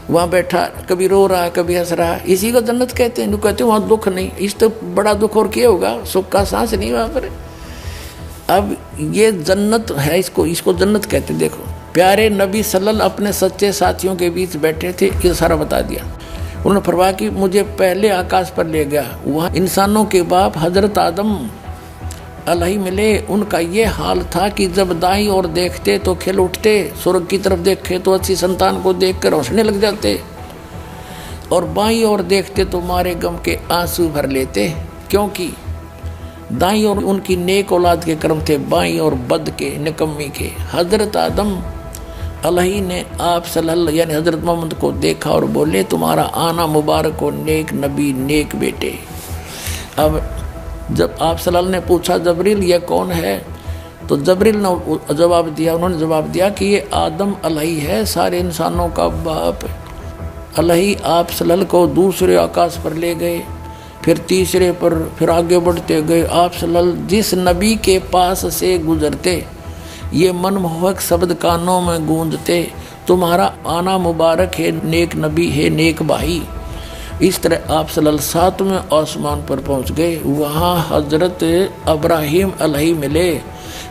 Speaker 12: वहाँ बैठा, कभी रो रहा है कभी हंस रहा है, इसी को जन्नत कहते हैं। कहते हैं वहाँ दुख नहीं, इस तो बड़ा दुख और क्या होगा, सुख का सांस नहीं वहाँ पर। अब ये जन्नत है, इसको जन्नत कहते हैं। देखो प्यारे नबी सल्लल्लाहु अपने सच्चे साथियों के बीच बैठे थे, ये सारा बता दिया। उन्होंने फरमाया कि मुझे पहले आकाश पर ले गया, वहाँ इंसानों के बाप हज़रत आदम अलही मिले। उनका ये हाल था कि जब दाईं ओर देखते तो खिल उठते, स्वर्ग की तरफ देखे तो अच्छी संतान को देखकर हंसने लग जाते, और बाईं ओर देखते तो मारे गम के आंसू भर लेते, क्योंकि दाईं ओर उनकी नेक औलाद के कर्म थे, बाईं ओर बद के निकम्मी के। हज़रत आदम अलही ने आप सल्लल्लाहु यानी हज़रत मोहम्मद को देखा और बोले तुम्हारा आना मुबारक हो नेक नबी नेक बेटे। अब जब आप सल्लल्लाहु ने पूछा जबरील ये कौन है, तो जबरील ने जवाब दिया, उन्होंने जवाब दिया कि ये आदम अलही है, सारे इंसानों का बाप। अलही आप सल्लल्लाहु को दूसरे आकाश पर ले गए, फिर तीसरे पर, फिर आगे बढ़ते गए। आप सल्लल्लाहु जिस नबी के पास से गुजरते ये मनमोहक शब्द कानों में गूंजते, तुम्हारा आना मुबारक है नेक नबी है नेक भाई। इस तरह आप सल्लल्लाहु सातवें आसमान पर पहुंच गए, वहाँ हज़रत अब्राहिम अलही मिले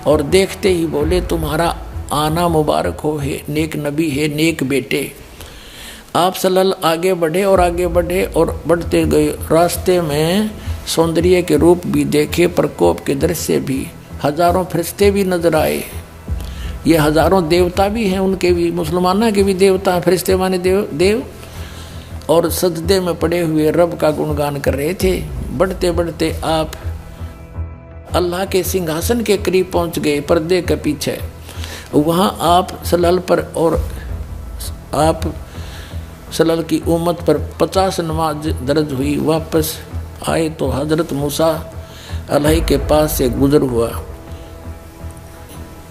Speaker 12: और देखते ही बोले तुम्हारा आना मुबारक हो है नेक नबी है नेक बेटे। आप सल्लल्लाहु आगे बढ़े और आगे बढ़े और बढ़ते गए, रास्ते में सौंदर्य के रूप भी देखे, प्रकोप के दृश्य भी, हजारों फरिश्ते भी नजर आए। ये हजारों देवता भी हैं, उनके भी, मुसलमानों के भी देवता, फरिश्ते माने देव और सजदे में पड़े हुए रब का गुणगान कर रहे थे। बढ़ते बढ़ते आप अल्लाह के सिंहासन के करीब पहुंच गए, पर्दे के पीछे। वहाँ आप सल्लल्लाहु पर और आप सल्लल्लाहु की उम्मत पर 50 नमाज दर्ज हुई। वापस आए तो हज़रत मूसा अलही के पास से गुजर हुआ,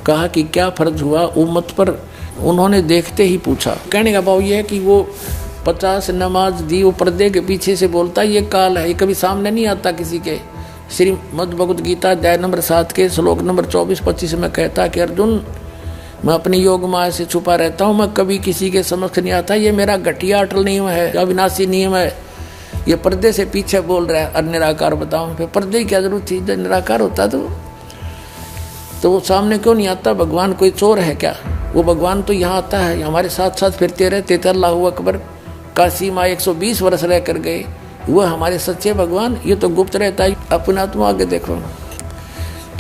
Speaker 12: कहा कि क्या फर्ज हुआ उम्मत पर। उन्होंने देखते ही पूछा। कहने का भाव ये है कि वो 50 नमाज दी, वो पर्दे के पीछे से बोलता ये काल है, कभी सामने नहीं आता किसी के। श्रीमद् भगवद गीता अध्याय नंबर 7 के श्लोक नंबर 24-25 में कहता कि अर्जुन मैं अपनी योग माया से छुपा रहता हूँ, मैं कभी किसी के समक्ष नहीं आता, ये मेरा घटिया अटल नियम है, अविनाशी नियम है। ये पर्दे से पीछे बोल रहा है, और निराकार बताऊँ, फिर पर्दे की क्या जरूरत थी, जब निराकार होता तो वो सामने क्यों नहीं आता। भगवान कोई चोर है क्या? वो भगवान तो यहाँ आता है, हमारे साथ साथ फिरते रहते थे। अल्लाहू अकबर, काशी माँ 120 वर्ष रह कर गए, वो हमारे सच्चे भगवान। ये तो गुप्त रहता है, अपना तुम आगे देखो।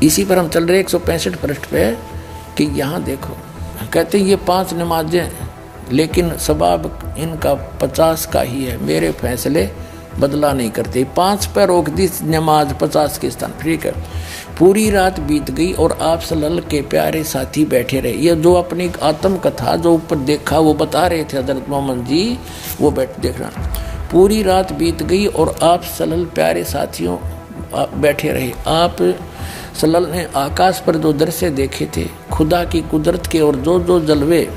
Speaker 12: इसी पर हम चल रहे 165 पृष्ठ पे कि यहाँ देखो, कहते हैं ये 5 नमाजें, लेकिन सबाब इनका 50 का ही है, मेरे फैसले बदला नहीं करते। 5 पर रोक दी नमाज, 50 के स्थान। ठीक है, पूरी रात बीत गई और आप सल्लल्लाहु के प्यारे साथी बैठे रहे। ये जो अपनी आत्म कथा जो ऊपर देखा वो बता रहे थे हज़रत मोहम्मद जी, वो बैठ देख रहा। पूरी रात बीत गई और आप सल्लल्लाहु प्यारे साथियों आप बैठे रहे। आप सल्लल्लाहु ने आकाश पर जो दृश्य देखे थे, खुदा की कुदरत के और जो जो जलवे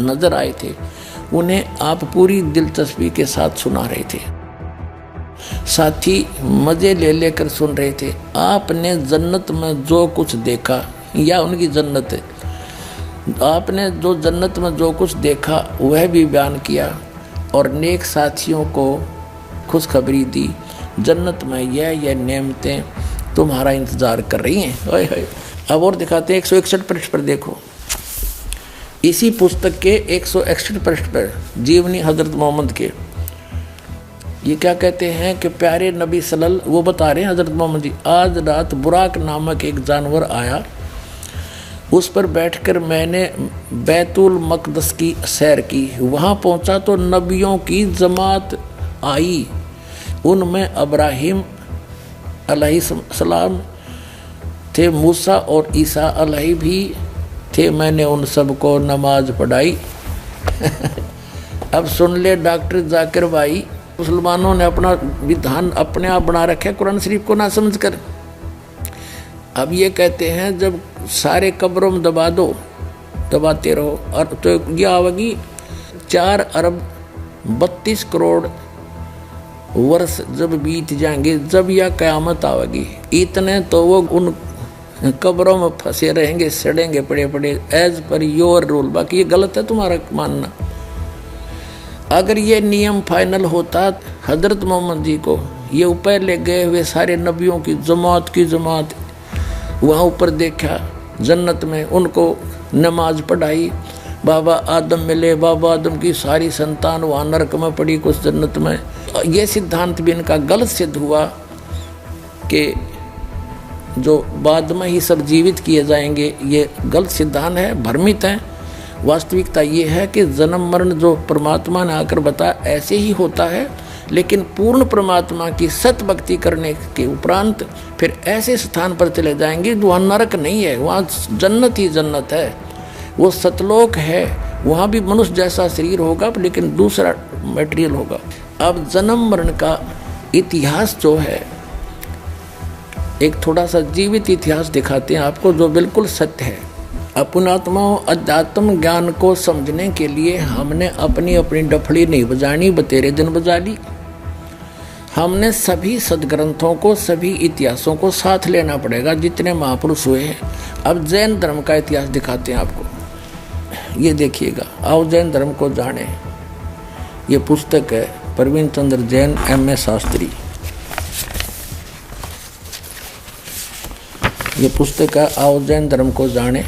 Speaker 12: नजर आए थे, उन्हें आप पूरी दिलचस्पी के साथ सुना रहे थे। साथी मजे ले लेकर सुन रहे थे। आपने जन्नत में जो कुछ देखा, या उनकी जन्नत है, आपने जो जन्नत में जो कुछ देखा वह भी बयान किया और नेक साथियों को खुशखबरी दी। जन्नत में यह नेमतें तुम्हारा इंतज़ार कर रही हैं। ओए होए। अब और दिखाते हैं 161 पृष्ठ पर देखो। इसी पुस्तक के 161 पृष्ठ पर जीवनी हजरत मोहम्मद के ये क्या कहते हैं कि प्यारे नबी सल्लल्लाहु, वो बता रहे हैं हजरत मोहम्मद जी, आज रात बुराक नामक एक जानवर आया, उस पर बैठकर मैंने बैतुल मकदस की सैर की। वहाँ पहुँचा तो नबियों की जमात आई, उनमें अब्राहिम अलैहिस्सलाम थे, मूसा और ईसा अलैहि भी थे। मैंने उन सबको नमाज पढ़ाई। अब सुन ले डॉक्टर जाकिर भाई, मुसलमानों ने अपना विधान अपने आप बना रखा है कुरान शरीफ को ना समझ कर। अब ये कहते हैं जब सारे कब्रों में दबा दो, दबाते रहो, और तो यह आवेगी 4 अरब 32 करोड़ वर्ष जब बीत जाएंगे, जब यह क़यामत आवेगी, इतने तो वो उन कब्रों में फंसे रहेंगे, सड़ेंगे पड़े पड़े, एज पर योर रूल। बाकी ये गलत है तुम्हारा मानना। अगर ये नियम फाइनल होता हजरत मोहम्मद जी को, ये ऊपर ले गए हुए सारे नबियों की जमात वहाँ ऊपर देखा जन्नत में, उनको नमाज पढ़ाई, बाबा आदम मिले, बाबा आदम की सारी संतान वहाँ नरक में पड़ी, कुछ जन्नत में। ये सिद्धांत भी इनका गलत सिद्ध हुआ कि जो बाद में ही सब जीवित किए जाएंगे, ये गलत सिद्धांत है, भ्रमित है। वास्तविकता ये है कि जन्म मरण जो परमात्मा ने आकर बताया ऐसे ही होता है, लेकिन पूर्ण परमात्मा की सत भक्ति करने के उपरांत फिर ऐसे स्थान पर चले जाएंगे वहाँ नरक नहीं है, वहाँ जन्नत ही जन्नत है, वो सतलोक है। वहाँ भी मनुष्य जैसा शरीर होगा लेकिन दूसरा मटेरियल होगा। अब जन्म मरण का इतिहास जो है, एक थोड़ा सा जीवित इतिहास दिखाते हैं आपको जो बिल्कुल सत्य है। अपनात्माओं अध्यात्म ज्ञान को समझने के लिए हमने अपनी अपनी डफड़ी नहीं बजानी, बतेरे दिन बजा ली। हमने सभी सदग्रंथों को, सभी इतिहासों को साथ लेना पड़ेगा जितने महापुरुष हुए हैं। अब जैन धर्म का इतिहास दिखाते हैं आपको, ये देखिएगा। आओ जैन धर्म को जाने। ये पुस्तक है प्रवीण चंद्र जैन M.A. शास्त्री, ये पुस्तक है आओ जैन धर्म को जाने।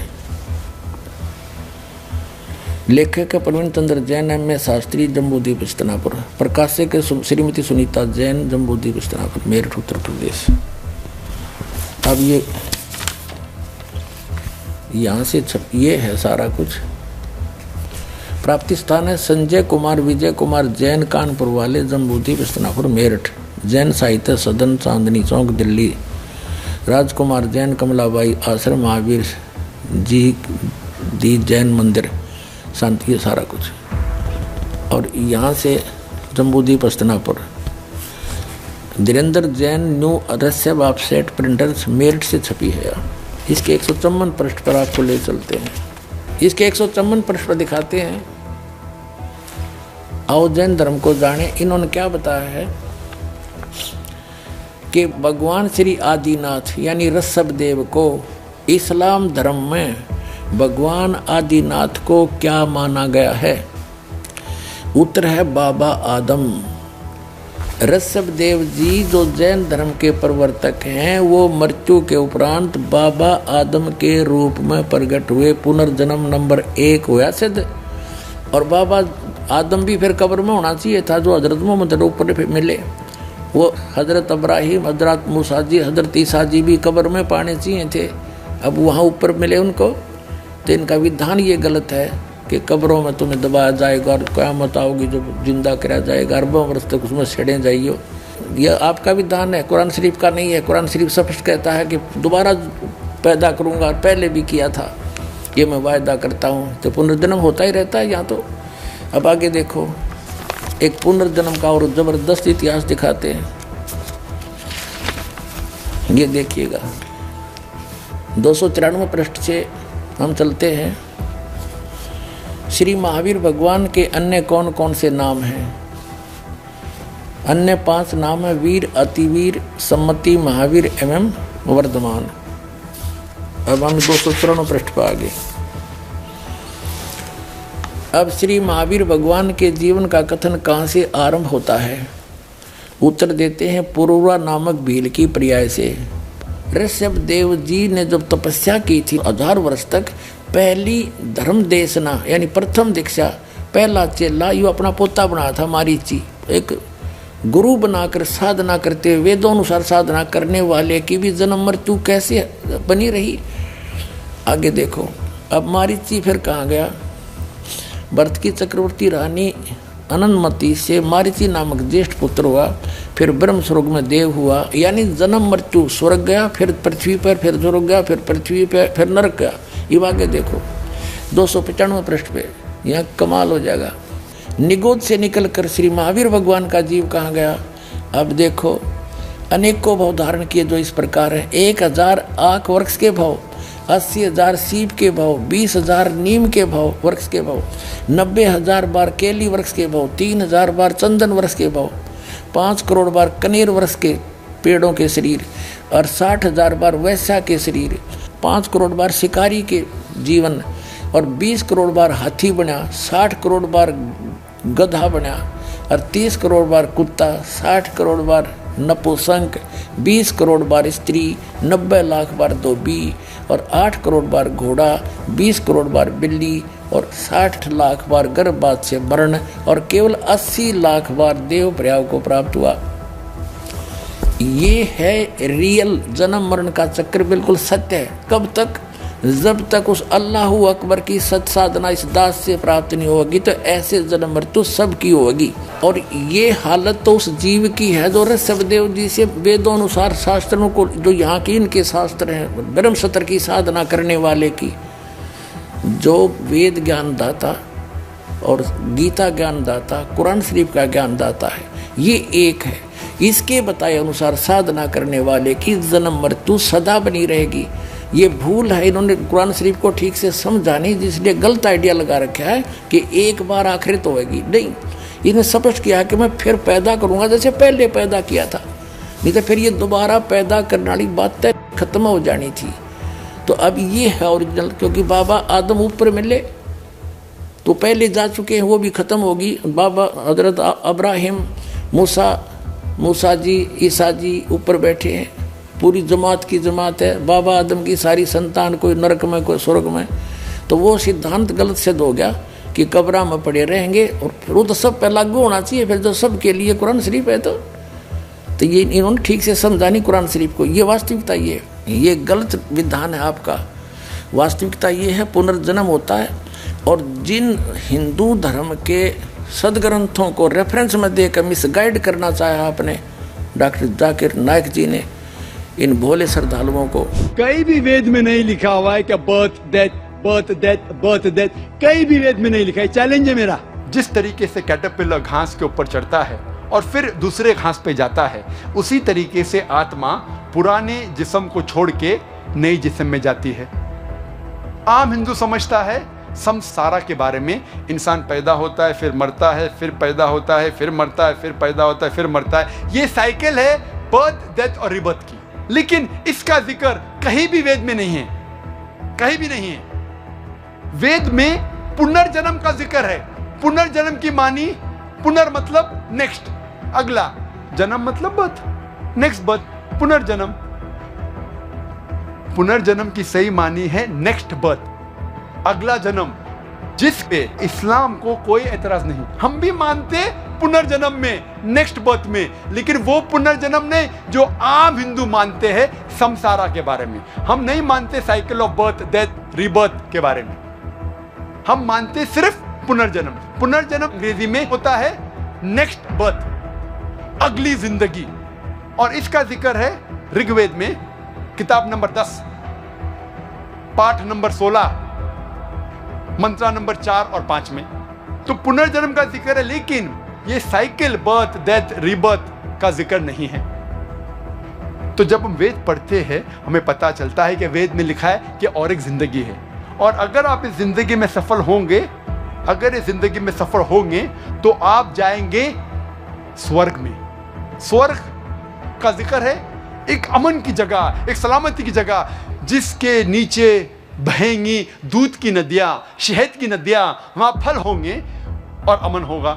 Speaker 12: लेखक है प्रवीण चंद्र जैन M.A. शास्त्री, जम्बूद्वीप इस्तनापुर। प्रकाशक है श्रीमती सुनीता जैन, जम्बूद्वीप इस्तनापुर, मेरठ उत्तर प्रदेश। अब ये यहाँ से ये है सारा कुछ। प्राप्ति स्थान है संजय कुमार विजय कुमार जैन, कानपुर वाले, जम्बूद्वीप इस्तनापुर, मेरठ। जैन साहित्य सदन, चांदनी चौक, दिल्ली। राजकुमार जैन, कमलाबाई आश्रम, महावीर जी दी जैन मंदिर, शांति, ये सारा कुछ। और यहाँ से जम्बूद्वीप हस्तनापुर। धीरेन्द्र जैन न्यू रस्यब ऑफसेट प्रिंटर्स, मेरठ से छपी है। इसके 154 पृष्ठ पर आपको ले चलते हैं। इसके 154 पृष्ठ पर दिखाते हैं आओ जैन धर्म को जाने। इन्होंने क्या बताया है कि भगवान श्री आदिनाथ यानी ऋषभ देव को इस्लाम धर्म में भगवान आदिनाथ को क्या माना गया है। उत्तर है बाबा आदम। ऋषभ देव जी जो जैन धर्म के प्रवर्तक हैं, वो मृत्यु के उपरांत बाबा आदम के रूप में प्रकट हुए। पुनर्जन्म नंबर 1 हुआ सिद्ध। और बाबा आदम भी फिर कब्र में होना चाहिए था, जो हजरत मोहम्मद ऊपर मिले। वो हजरत इब्राहिम, हजरत मूसा जी, हजरत ईसा जी भी कब्र में पाने चाहिए थे, अब वहाँ ऊपर मिले उनको। तो इनका विधान ये गलत है कि कब्रों में तुम्हें दबाया जाएगा और क़यामत आओगी जब जिंदा कराया जाएगा, अरबों वर्ष तक उसमें सड़े जाइयो। यह आपका विधान है, कुरान शरीफ का नहीं है। कुरान शरीफ स्पष्ट कहता है कि दोबारा पैदा करूँगा, पहले भी किया था, ये मैं वायदा करता हूँ। तो पुनर्जन्म होता ही रहता है यहाँ तो। अब आगे देखो, एक पुनर्जन्म का और जबरदस्त इतिहास दिखाते हैं। ये देखिएगा 293 पृष्ठ से हम चलते हैं। श्री महावीर भगवान के अन्य कौन कौन से नाम हैं? अन्य 5 नाम है वीर, अतिवीर, सम्मति, महावीर एवं वर्धमान। अब हम 293 पृष्ठ पर आगे। अब श्री महावीर भगवान के जीवन का कथन कहाँ से आरंभ होता है? उत्तर देते हैं पुरुरा नामक भील की पर्याय से। ऋषभ देव जी ने जब तपस्या की थी 1000 वर्ष तक, पहली धर्म देशना यानी प्रथम दीक्षा, पहला चेला यो अपना पोता बनाया था मारीची। एक गुरु बनाकर साधना करते, वेदों अनुसार साधना करने वाले की भी जन्म मृत्यु कैसे बनी रही? आगे देखो। अब मारीची फिर कहाँ गया? भरत की चक्रवर्ती रानी अनंतमती से मारीची नामक ज्येष्ठ पुत्र हुआ, फिर ब्रह्म स्वर्ग में देव हुआ, यानी जन्म मृत्यु स्वर्ग गया, फिर पृथ्वी पर, फिर स्वर्ग गया, फिर पृथ्वी पर, फिर नरक गया। ये आगे देखो 295 पृष्ठ पे, यहाँ कमाल हो जाएगा। निगोद से निकलकर श्री महावीर भगवान का जीव कहाँ गया? अब देखो अनेकों भाव धारण किए जो इस प्रकार है। 1000 आक वृक्ष के भाव, 80,000 सीप के भाव, 20,000 नीम के भाव वृक्ष के भाव, 90,000 बार केली वृक्ष के भाव, 3,000 बार चंदन वृक्ष के भाव, 5 करोड़ बार कनेर वृक्ष के पेड़ों के शरीर, और 60,000 बार वैश्या के शरीर, 5 करोड़ बार शिकारी के जीवन, और 20 करोड़ बार हाथी बना, 60 करोड़ बार गधा बना, और 30 करोड़ बार कुत्ता, 60 करोड़ बार नपुंसक, 20 करोड़ बार स्त्री, 90 लाख बार धोबी, और 8 करोड़ बार घोड़ा, 20 करोड़ बार बिल्ली, और 60 लाख बार गर्भपात से मरण, और केवल 80 लाख बार देव प्रयाग को प्राप्त हुआ। ये है रियल जन्म मरण का चक्र, बिल्कुल सत्य है। कब तक? जब तक उस अल्लाहू अकबर की सत साधना इस दास से प्राप्त नहीं होगी, तो ऐसे जन्म मृत्यु सबकी होगी। और ये हालत तो उस जीव की है जो ऋषभदेव जी से वेदों अनुसार शास्त्रों को, जो यहाँ के इनके शास्त्र हैं, ब्रह्मसत्र की साधना करने वाले की, जो वेद ज्ञान दाता और गीता ज्ञान दाता, कुरान शरीफ का ज्ञान दाता है, ये एक है। इसके बताए अनुसार साधना करने वाले की जन्म मृत्यु सदा बनी रहेगी। ये भूल है, इन्होंने कुरान शरीफ को ठीक से समझा नहीं, जिसलिए गलत आइडिया लगा रखा है कि एक बार आखिरत होगी। नहीं, इन्हें स्पष्ट किया कि मैं फिर पैदा करूंगा जैसे पहले पैदा किया था, नहीं तो फिर ये दोबारा पैदा करने वाली बात तय खत्म हो जानी थी। तो अब ये है ओरिजिनल, क्योंकि बाबा आदम ऊपर मिले तो पहले जा चुके हैं, वो भी खत्म होगी। बाबा हजरत अब्राहिम, मूसा जी, ईसा जी ऊपर बैठे हैं, पूरी जमात की जमात है। बाबा आदम की सारी संतान, कोई नरक में कोई स्वर्ग में। तो वो सिद्धांत गलत सिद्ध हो गया कि कब्र में पड़े रहेंगे, और फिर वो तो सब पे लागू होना चाहिए, फिर जो सब के लिए कुरान शरीफ है। तो ये इन्होंने ठीक से समझा नहीं कुरान शरीफ को। ये वास्तविकता ये गलत विधान है आपका। वास्तविकता ये है पुनर्जन्म होता है, और जिन हिंदू धर्म के सदग्रंथों को रेफरेंस में देकर मिसगाइड करना चाहा आपने डॉक्टर जाकिर नाइक जी ने इन भोले श्रद्धालुओं को,
Speaker 10: कहीं भी वेद में नहीं लिखा हुआ है कि बर्थ डेथ, कहीं भी वेद में नहीं लिखा है। चैलेंज है मेरा।
Speaker 9: जिस तरीके से कैटरपिलर घास के ऊपर चढ़ता है और फिर दूसरे घास पे जाता है, उसी तरीके से आत्मा पुराने जिस्म को छोड़ के नई जिस्म में जाती है। आम हिंदू समझता है संसारा के बारे में, इंसान पैदा होता है, फिर मरता है, फिर पैदा होता है, फिर मरता है, फिर पैदा होता है, फिर मरता है। ये साइकिल है बर्थ, डेथ और रिबर्थ की। लेकिन इसका जिक्र कहीं भी वेद में नहीं है, कहीं भी नहीं है। वेद में पुनर्जन्म का जिक्र है। पुनर्जन्म की मानी, पुनर् मतलब नेक्स्ट, अगला, जन्म मतलब बर्थ, नेक्स्ट बर्थ, पुनर्जन्म। पुनर्जन्म की सही मानी है नेक्स्ट बर्थ, अगला जन्म, जिस पे इस्लाम को कोई एतराज नहीं। हम भी मानते पुनर्जन्म में, नेक्स्ट बर्थ में, लेकिन वो पुनर्जन्म नहीं जो आम हिंदू मानते हैं संसारा के बारे में। हम नहीं मानते cycle of birth, death, rebirth के बारे में। हम मानते सिर्फ पुनर्जन्म। पुनर्जन्म अंग्रेजी में होता है नेक्स्ट बर्थ, अगली जिंदगी। और इसका जिक्र है ऋग्वेद में, किताब नंबर 10, पाठ नंबर 16, मंत्रा नंबर 4 और 5 में। तो पुनर्जन्म का जिक्र है, लेकिन ये साइकिल बर्थ डेथ रीबर्थ का जिक्र नहीं है। तो जब हम वेद पढ़ते हैं हमें पता चलता है कि वेद में लिखा है कि और एक जिंदगी है, और अगर आप इस जिंदगी में सफल होंगे, अगर इस जिंदगी में सफल होंगे तो आप जाएंगे स्वर्ग में। स्वर्ग का जिक्र है एक अमन की जगह, एक सलामती की जगह, जिसके नीचे बहेंगी दूध की नदियां, शहद की नदियां, वहां फल होंगे और अमन होगा।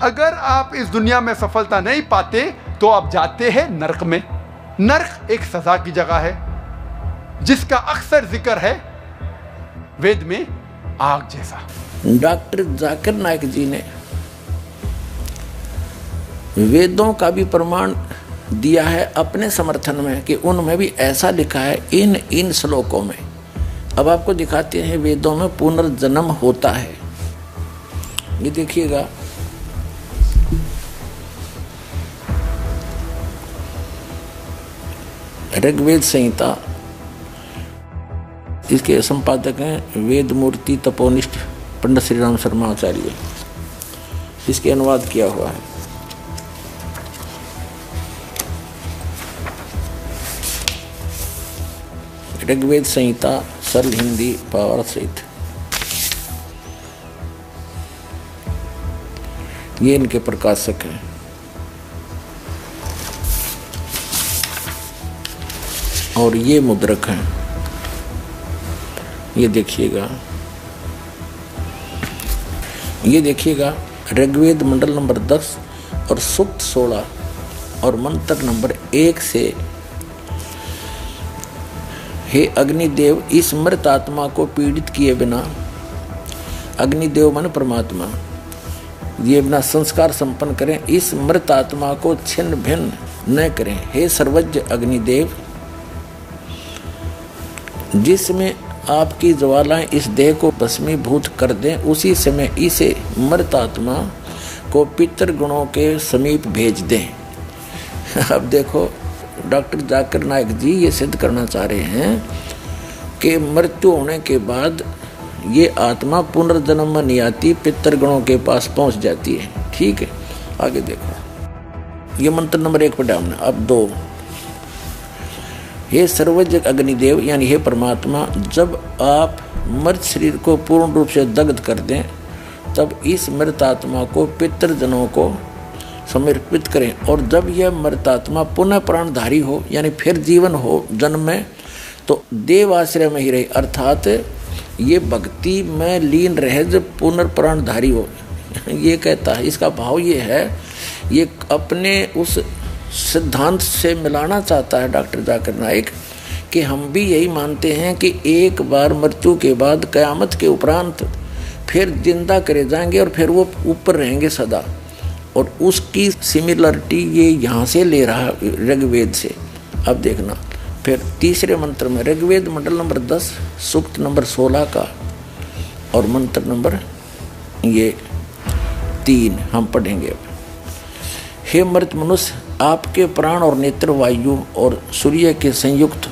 Speaker 9: अगर आप इस दुनिया में सफलता नहीं पाते तो आप जाते हैं नरक में। नरक एक सजा की जगह है जिसका अक्सर जिक्र है वेद में आग जैसा।
Speaker 12: डॉक्टर जाकिर नाइक जी ने वेदों का भी प्रमाण दिया है अपने समर्थन में कि उनमें भी ऐसा लिखा है इन श्लोकों में। अब आपको दिखाते हैं वेदों में पुनर्जन्म होता है। ये देखिएगा, ऋग्वेद संहिता, इसके संपादक हैं वेद मूर्ति तपोनिष्ठ पंडित श्री राम शर्मा आचार्य। इसके अनुवाद किया हुआ है। ऋग्वेद संहिता सरल हिंदी पावर सहित, ये इनके प्रकाशक हैं। और ये मुद्रक हैं। ये देखिएगा, ये देखिएगा ऋग्वेद मंडल नंबर 10 और सूक्त 16 और मंत्र नंबर 1 से, हे अग्निदेव इस मृत आत्मा को पीड़ित किए बिना, अग्निदेव मन परमात्मा, ये बिना संस्कार संपन्न करें, इस मृत आत्मा को छिन्न भिन्न न करें। हे सर्वज्ञ अग्निदेव, जिसमें आपकी ज्वालाएं इस देह को भस्मीभूत कर दें, उसी समय इसे मृत आत्मा को पितृ गुणों के समीप भेज दें। अब देखो डॉक्टर जाकिर नाइक जी ये सिद्ध करना चाह रहे हैं कि मृत्यु होने के बाद ये आत्मा पुनर्जन्म में नहीं आती, पितृगणों के पास पहुंच जाती है। ठीक है, आगे देखो, ये मंत्र नंबर 1 पढ़ा हमने। अब 2, हे सर्वज्ञ अग्निदेव यानी हे परमात्मा, जब आप मृत शरीर को पूर्ण रूप से दग्ध कर दें तब इस मृत आत्मा को पितृजनों को समर्पित करें, और जब यह मृत आत्मा पुनः प्राणधारी हो यानी फिर जीवन हो जन्म में, तो देव आश्रय में ही रहे, अर्थात ये भक्ति में लीन रहे जब पुनर्प्राणधारी हो। ये कहता है, इसका भाव ये है, ये अपने उस सिद्धांत से मिलाना चाहता है डॉक्टर जाकिर नाइक कि हम भी यही मानते हैं कि एक बार मृत्यु के बाद कयामत के उपरांत फिर जिंदा करे जाएंगे और फिर वो ऊपर रहेंगे सदा, और उसकी सिमिलरिटी ये यहाँ से ले रहा है ऋग्वेद से। अब देखना फिर तीसरे मंत्र में, ऋग्वेद मंडल नंबर 10 सूक्त नंबर 16 का और मंत्र नंबर ये 3 हम पढ़ेंगे। अब हे मृत मनुष्य, आपके प्राण और नेत्र वायु और सूर्य के संयुक्त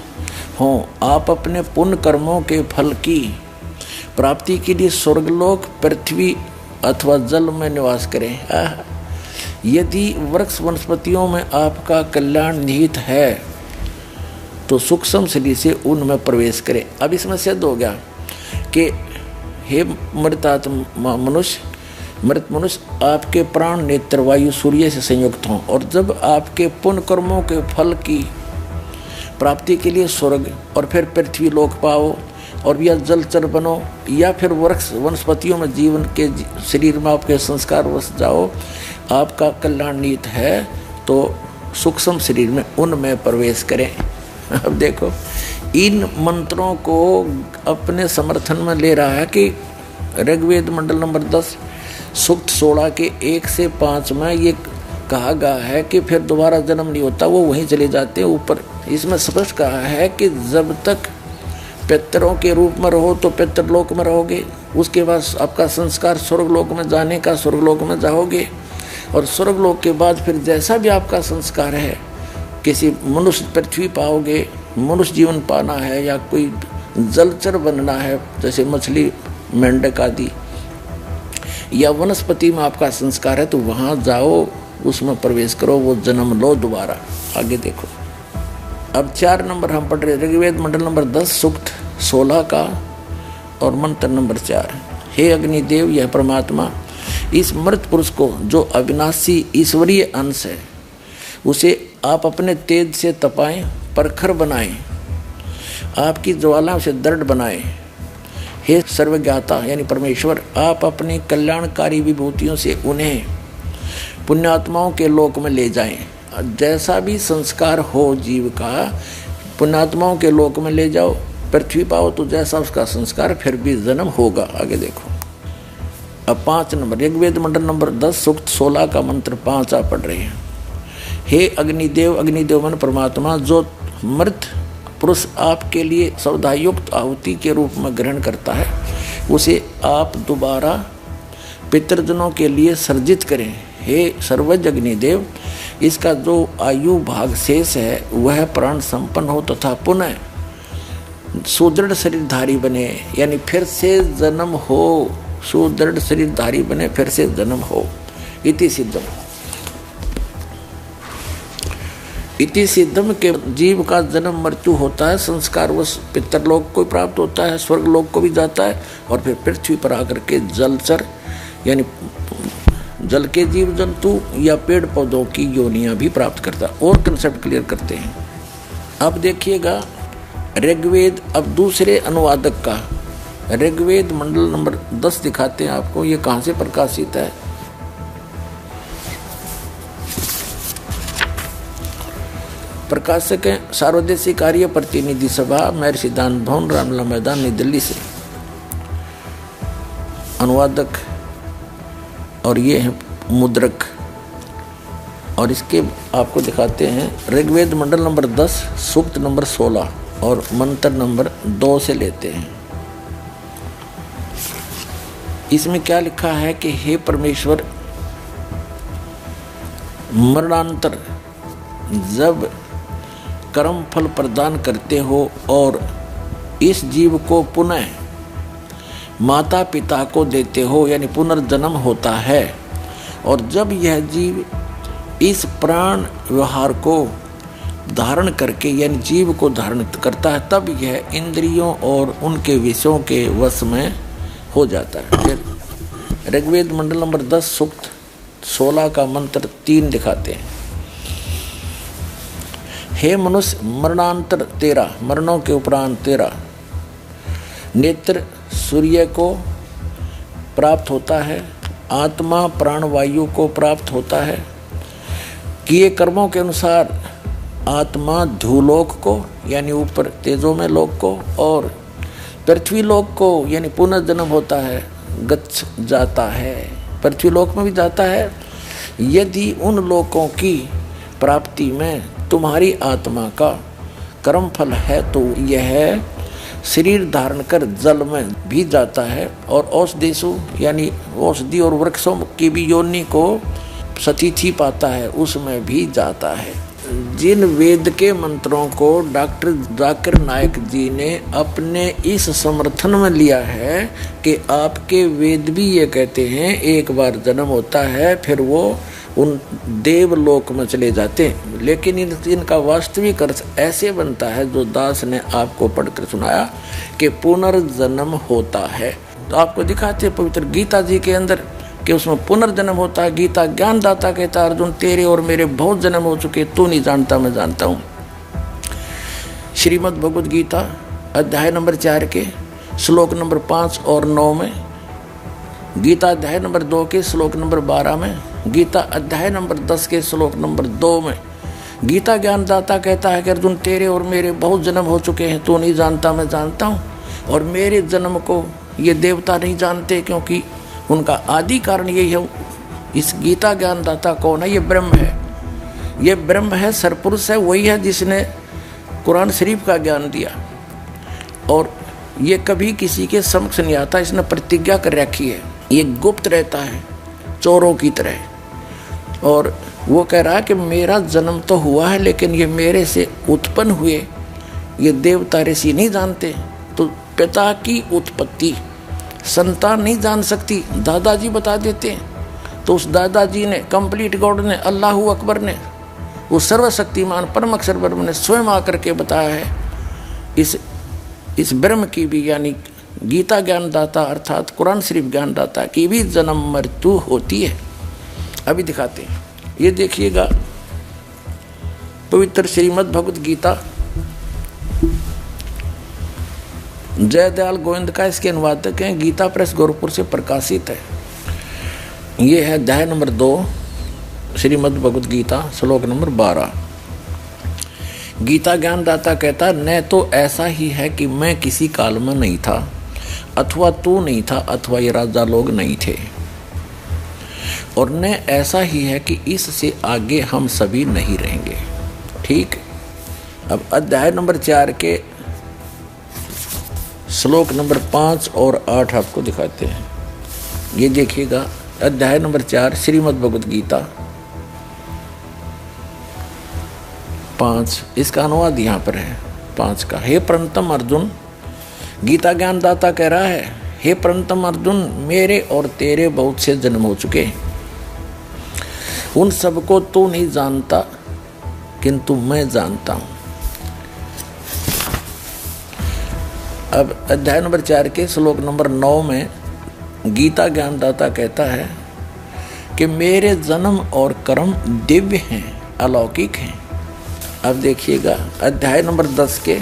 Speaker 12: हों, आप अपने पुण्य कर्मों के फल की प्राप्ति के लिए स्वर्गलोक, पृथ्वी अथवा जल में निवास करें। यदि वृक्ष वनस्पतियों में आपका कल्याण निहित है तो सूक्ष्म शरीर से उनमें प्रवेश करें। अब इसमें सिद्ध हो गया कि हे मृतात्मा मनुष्य, मृत मनुष्य, आपके प्राण नेत्र वायु सूर्य से संयुक्त हों, और जब आपके पुण्य कर्मों के फल की प्राप्ति के लिए स्वर्ग और फिर पृथ्वी लोक पाओ, और या जलचर बनो, या फिर वृक्ष वनस्पतियों में जीवन के शरीर में आपके संस्कार बस जाओ, आपका कल्याण निहित है तो सूक्ष्म शरीर में उनमें प्रवेश करें। अब देखो इन मंत्रों को अपने समर्थन में ले रहा है कि ऋग्वेद मंडल नंबर 10 सूक्त 16 के 1 से 5 में ये कहा गया है कि फिर दोबारा जन्म नहीं होता, वो वहीं चले जाते हैं ऊपर। इसमें स्पष्ट कहा है कि जब तक पितरों के रूप में रहो तो पितरलोक में रहोगे, उसके बाद आपका संस्कार स्वर्गलोक में जाने का, स्वर्गलोक में जाओगे, और स्वर्गलोक के बाद फिर जैसा भी आपका संस्कार है, किसी मनुष्य पृथ्वी पाओगे, मनुष्य जीवन पाना है, या कोई जलचर बनना है जैसे मछली मेंढक आदि, या वनस्पति में आपका संस्कार है तो वहाँ जाओ, उसमें प्रवेश करो, वो जन्म लो दोबारा। आगे देखो, अब 4 नंबर हम पढ़ रहे, ऋग्वेद मंडल नंबर 10 सूक्त 16 का और मंत्र नंबर 4। हे अग्निदेव, यह परमात्मा इस मृत पुरुष को जो अविनाशी ईश्वरीय अंश है उसे आप अपने तेज से तपाएं, प्रखर बनाएं, आपकी ज्वालाओं से दृढ़ बनाएं। हे सर्वज्ञाता यानी परमेश्वर, आप अपनी कल्याणकारी विभूतियों से उन्हें पुण्यात्माओं के लोक में ले जाएं। जैसा भी संस्कार हो जीव का, पुण्यात्माओं के लोक में ले जाओ। पृथ्वी पाओ तो जैसा उसका संस्कार फिर भी जन्म होगा। आगे देखो, अब 5 नंबर ऋग्वेद मंडल नंबर 10 सूक्त 16 का मंत्र 5 आप पढ़ रहे हैं। हे अग्निदेव, अग्निदेव मन परमात्मा, जो मृत पुरुष आपके लिए सौदायुक्त आहुति के रूप में ग्रहण करता है उसे आप दोबारा पितृजनों के लिए सर्जित करें। हे सर्वज्ञ अग्निदेव, इसका जो आयु भाग शेष है वह प्राण संपन्न हो तथा पुनः सुदृढ़ शरीरधारी बने, यानी फिर से जन्म हो, सुदृढ़ शरीरधारी बने, फिर से जन्म हो। इति सिद्धम, इति सिद्धम के जीव का जन्म मृत्यु होता है, संस्कार वश पितरलोक को प्राप्त होता है, स्वर्गलोक को भी जाता है और फिर पृथ्वी पर आकर के जलचर यानी जल के जीव जंतु या पेड़ पौधों की योनियां भी प्राप्त करता है। और कंसेप्ट क्लियर करते हैं। अब देखिएगा ऋग्वेद, अब दूसरे अनुवादक का ऋग्वेद मंडल नंबर 10 दिखाते हैं आपको, ये कहाँ से प्रकाशित है। प्रकाशक है सार्वदेशिक कार्य प्रतिनिधि सभा, महर्षि दान भवन, रामलला मैदान, नई दिल्ली से अनुवादक, और ये है मुद्रक। और इसके आपको दिखाते हैं ऋग्वेद मंडल नंबर 10 सूक्त नंबर 16 और मंत्र नंबर 2 से लेते हैं। इसमें क्या लिखा है कि हे परमेश्वर, मरणांतर जब कर्म फल प्रदान करते हो और इस जीव को पुनः माता पिता को देते हो, यानी पुनर्जन्म होता है, और जब यह जीव इस प्राण व्यवहार को धारण करके यानी जीव को धारण करता है तब यह इंद्रियों और उनके विषयों के वश में हो जाता है। फिर ऋग्वेद मंडल नंबर 10 सूक्त 16 का मंत्र 3 दिखाते हैं। हे मनुष्य, मरणांतर तेरा, मरणों के उपरांत तेरा नेत्र सूर्य को प्राप्त होता है, आत्मा प्राणवायु को प्राप्त होता है, किए कर्मों के अनुसार आत्मा ध्रुलोक को यानी ऊपर तेजों में लोक को और पृथ्वी लोक को यानी पुनर्जन्म होता है, गच्छ जाता है, पृथ्वी लोक में भी जाता है। यदि उन लोकों की प्राप्ति में तुम्हारी आत्मा का कर्म फल है तो यह शरीर धारण कर जल में भी जाता है और औषधेशु यानी औषधि और वृक्षों की भी योनि को सतिथि पाता है, उसमें भी जाता है। जिन वेद के मंत्रों को डॉक्टर जाकिर नायक जी ने अपने इस समर्थन में लिया है कि आपके वेद भी ये कहते हैं एक बार जन्म होता है फिर वो उन देवलोक में चले जाते हैं, लेकिन इनका वास्तविक अर्थ ऐसे बनता है जो दास ने आपको पढ़कर सुनाया कि पुनर्जन्म होता है। तो आपको दिखाते हैं पवित्र गीता जी के अंदर कि उसमें पुनर्जन्म होता है। गीता ज्ञानदाता कहता है अर्जुन तेरे और मेरे बहुत जन्म हो चुके, तू नहीं जानता मैं जानता हूँ। श्रीमद् भगवद गीता अध्याय नंबर 4 के श्लोक नंबर 5 और 9 में, गीता अध्याय नंबर 2 के श्लोक नंबर 12 में, गीता अध्याय नंबर 10 के श्लोक नंबर 2 में गीता ज्ञानदाता कहता है कि अर्जुन तेरे और मेरे बहुत जन्म हो चुके हैं, तू नहीं जानता मैं जानता हूँ। और मेरे जन्म को ये देवता नहीं जानते क्योंकि उनका आदि कारण यही है। इस गीता ज्ञानदाता कौन है? ये ब्रह्म है, ये ब्रह्म है, सरपुरुष है, वही है जिसने कुरान शरीफ का ज्ञान दिया और ये कभी किसी के समक्ष नहीं आता, इसने प्रतिज्ञा कर रखी है, ये गुप्त रहता है चोरों की तरह। और वो कह रहा है कि मेरा जन्म तो हुआ है लेकिन ये मेरे से उत्पन्न हुए ये देवता ऋषि नहीं जानते। तो पिता की उत्पत्ति संतान नहीं जान सकती, दादाजी बता देते हैं। तो उस दादाजी ने, कंप्लीट गॉड ने, अल्लाह अकबर ने, वो सर्वशक्तिमान परम अक्षर ब्रह्म ने स्वयं आकर के बताया है इस ब्रह्म की भी, यानी गीता ज्ञानदाता अर्थात कुरान शरीफ ज्ञानदाता की भी जन्म मृत्यु होती है। अभी दिखाते हैं, ये देखिएगा पवित्र श्रीमद् भगवत गीता, जयदयाल गोविंद का इसके अनुवादक हैं, गीता प्रेस गोरखपुर से प्रकाशित है। ये है अध्याय नंबर 2 श्रीमद् भगवत गीता, श्लोक नंबर 12। गीता ज्ञानदाता कहता, न तो ऐसा ही है कि मैं किसी काल में नहीं था, अथवा तू नहीं था, अथवा ये राजा लोग नहीं थे, और न ऐसा ही है कि इससे आगे हम सभी नहीं रहेंगे। ठीक। अब अध्याय नंबर 4 के श्लोक नंबर 5 और 8 आपको दिखाते हैं। ये देखिएगा, अध्याय नंबर 4 श्रीमद् भगवत गीता 5, इसका अनुवाद यहाँ पर है 5 का। हे परंतम अर्जुन, गीता ज्ञानदाता कह रहा है, हे परंतम अर्जुन, मेरे और तेरे बहुत से जन्म हो चुके, उन सबको तू नहीं जानता, किंतु मैं जानता हूं। अब अध्याय नंबर 4 के श्लोक नंबर 9 में गीता ज्ञानदाता कहता है कि मेरे जन्म और कर्म दिव्य हैं, अलौकिक हैं। अब देखिएगा अध्याय नंबर 10 के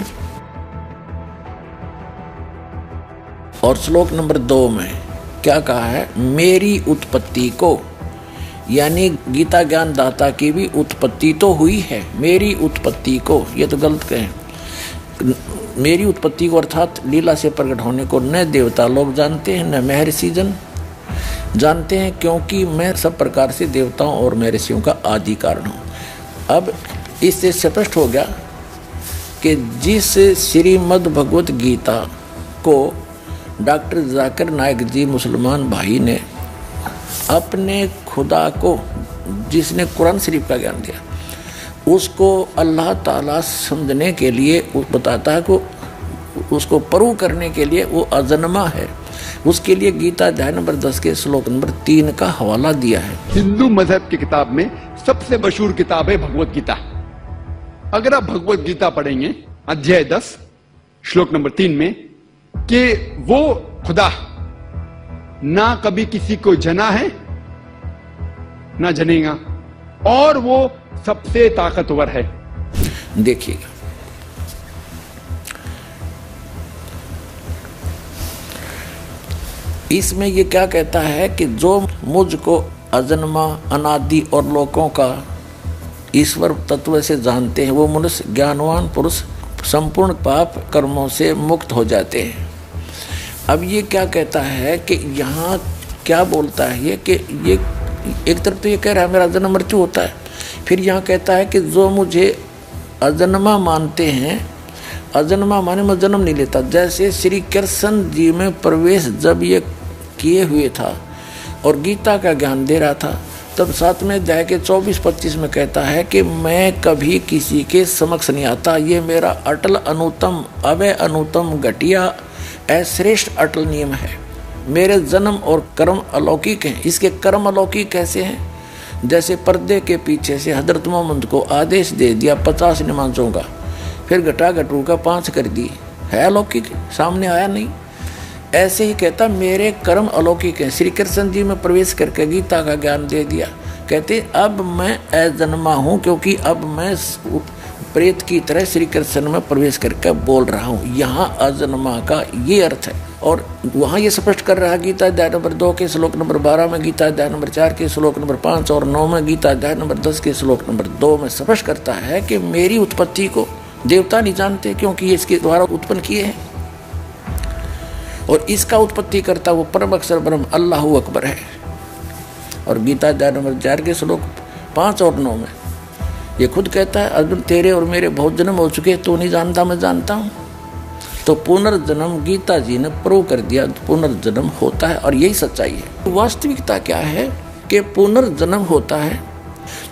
Speaker 12: और श्लोक नंबर 2 में क्या कहा है, मेरी उत्पत्ति को, यानी गीता ज्ञानदाता की भी उत्पत्ति तो हुई है, मेरी उत्पत्ति को, ये तो गलत कहें, मेरी उत्पत्ति को अर्थात लीला से प्रकट होने को न देवता लोग जानते हैं न महर्षि जन जानते हैं, क्योंकि मैं सब प्रकार से देवताओं और महर्षियों का आदि कारण हूँ। अब इससे स्पष्ट हो गया कि जिस श्रीमद् भगवत गीता को डॉक्टर जाकिर नायक जी मुसलमान भाई ने अपने खुदा को, जिसने कुरान शरीफ का ज्ञान दिया, उसको अल्लाह ताला समझने के लिए बताता है को उसको परू करने के लिए वो अजन्मा है, उसके लिए गीता अध्याय नंबर 10 के श्लोक नंबर 3 का हवाला दिया है।
Speaker 10: हिंदू मजहब की किताब में सबसे मशहूर किताब है भगवत गीता। अगर आप भगवत गीता पढ़ेंगे अध्याय 10 श्लोक नंबर 3 में कि वो खुदा ना कभी किसी को जना है ना जनेगा, और वो सबसे ताकतवर है।
Speaker 12: देखिएगा इसमें ये क्या कहता है कि जो मुझको अजन्मा, अनादि और लोकों का ईश्वर तत्व से जानते हैं, वो मनुष्य ज्ञानवान पुरुष संपूर्ण पाप कर्मों से मुक्त हो जाते हैं। अब ये क्या कहता है कि यहाँ क्या बोलता है ये कि ये एक तरफ तो ये कह रहा है मेरा जन्म मृत्यु होता है, फिर यहाँ कहता है कि जो मुझे अजन्मा मानते हैं, अजन्मा माने मैं जन्म नहीं लेता, जैसे श्री कृष्ण जी में प्रवेश जब ये किए हुए था और गीता का ज्ञान दे रहा था, तब 7वें अध्याय के 24-25 में कहता है कि मैं कभी किसी के समक्ष नहीं आता, ये मेरा अटल अनुतम अवय अनुतम घटिया अश्रेष्ठ अटल नियम है। मेरे जन्म और कर्म अलौकिक हैं। इसके कर्म अलौकिक कैसे हैं? जैसे पर्दे के पीछे से हजरत मोहम्मद को आदेश दे दिया 50 नमाजों का, फिर घटा घटू का 5 कर दी, है अलौकिक, सामने आया नहीं। ऐसे ही कहता मेरे कर्म अलौकिक हैं। श्री कृष्ण जी में प्रवेश करके गीता का ज्ञान दे दिया, कहते अब मैं अजन्मा हूँ, क्योंकि अब मैं प्रेत की तरह श्री कृष्ण में प्रवेश करके बोल रहा हूँ। यहाँ अजन्मा का ये अर्थ है। और वहाँ ये स्पष्ट कर रहा है गीता अध्याय नंबर 2 के श्लोक नंबर 12 में, गीता अध्याय नंबर 4 के श्लोक नंबर 5 और 9 में, गीता अध्याय नंबर 10 के श्लोक नंबर 2 में स्पष्ट करता है कि मेरी उत्पत्ति को देवता नहीं जानते, क्योंकि ये इसके द्वारा उत्पन्न किए हैं, और इसका उत्पत्ति करता वो परम अक्षर ब्रह्म अल्लाह अकबर है। और गीता अध्याय नंबर 4 के श्लोक 5 और 9 में ये खुद कहता है अर्जुन तेरे और मेरे बहुत जन्म हो चुके, तू नहीं जानता मैं जानता हूँ। तो पुनर्जन्म गीता जी ने प्रूव कर दिया, पुनर्जन्म होता है, और यही सच्चाई है। वास्तविकता क्या है कि पुनर्जन्म होता है।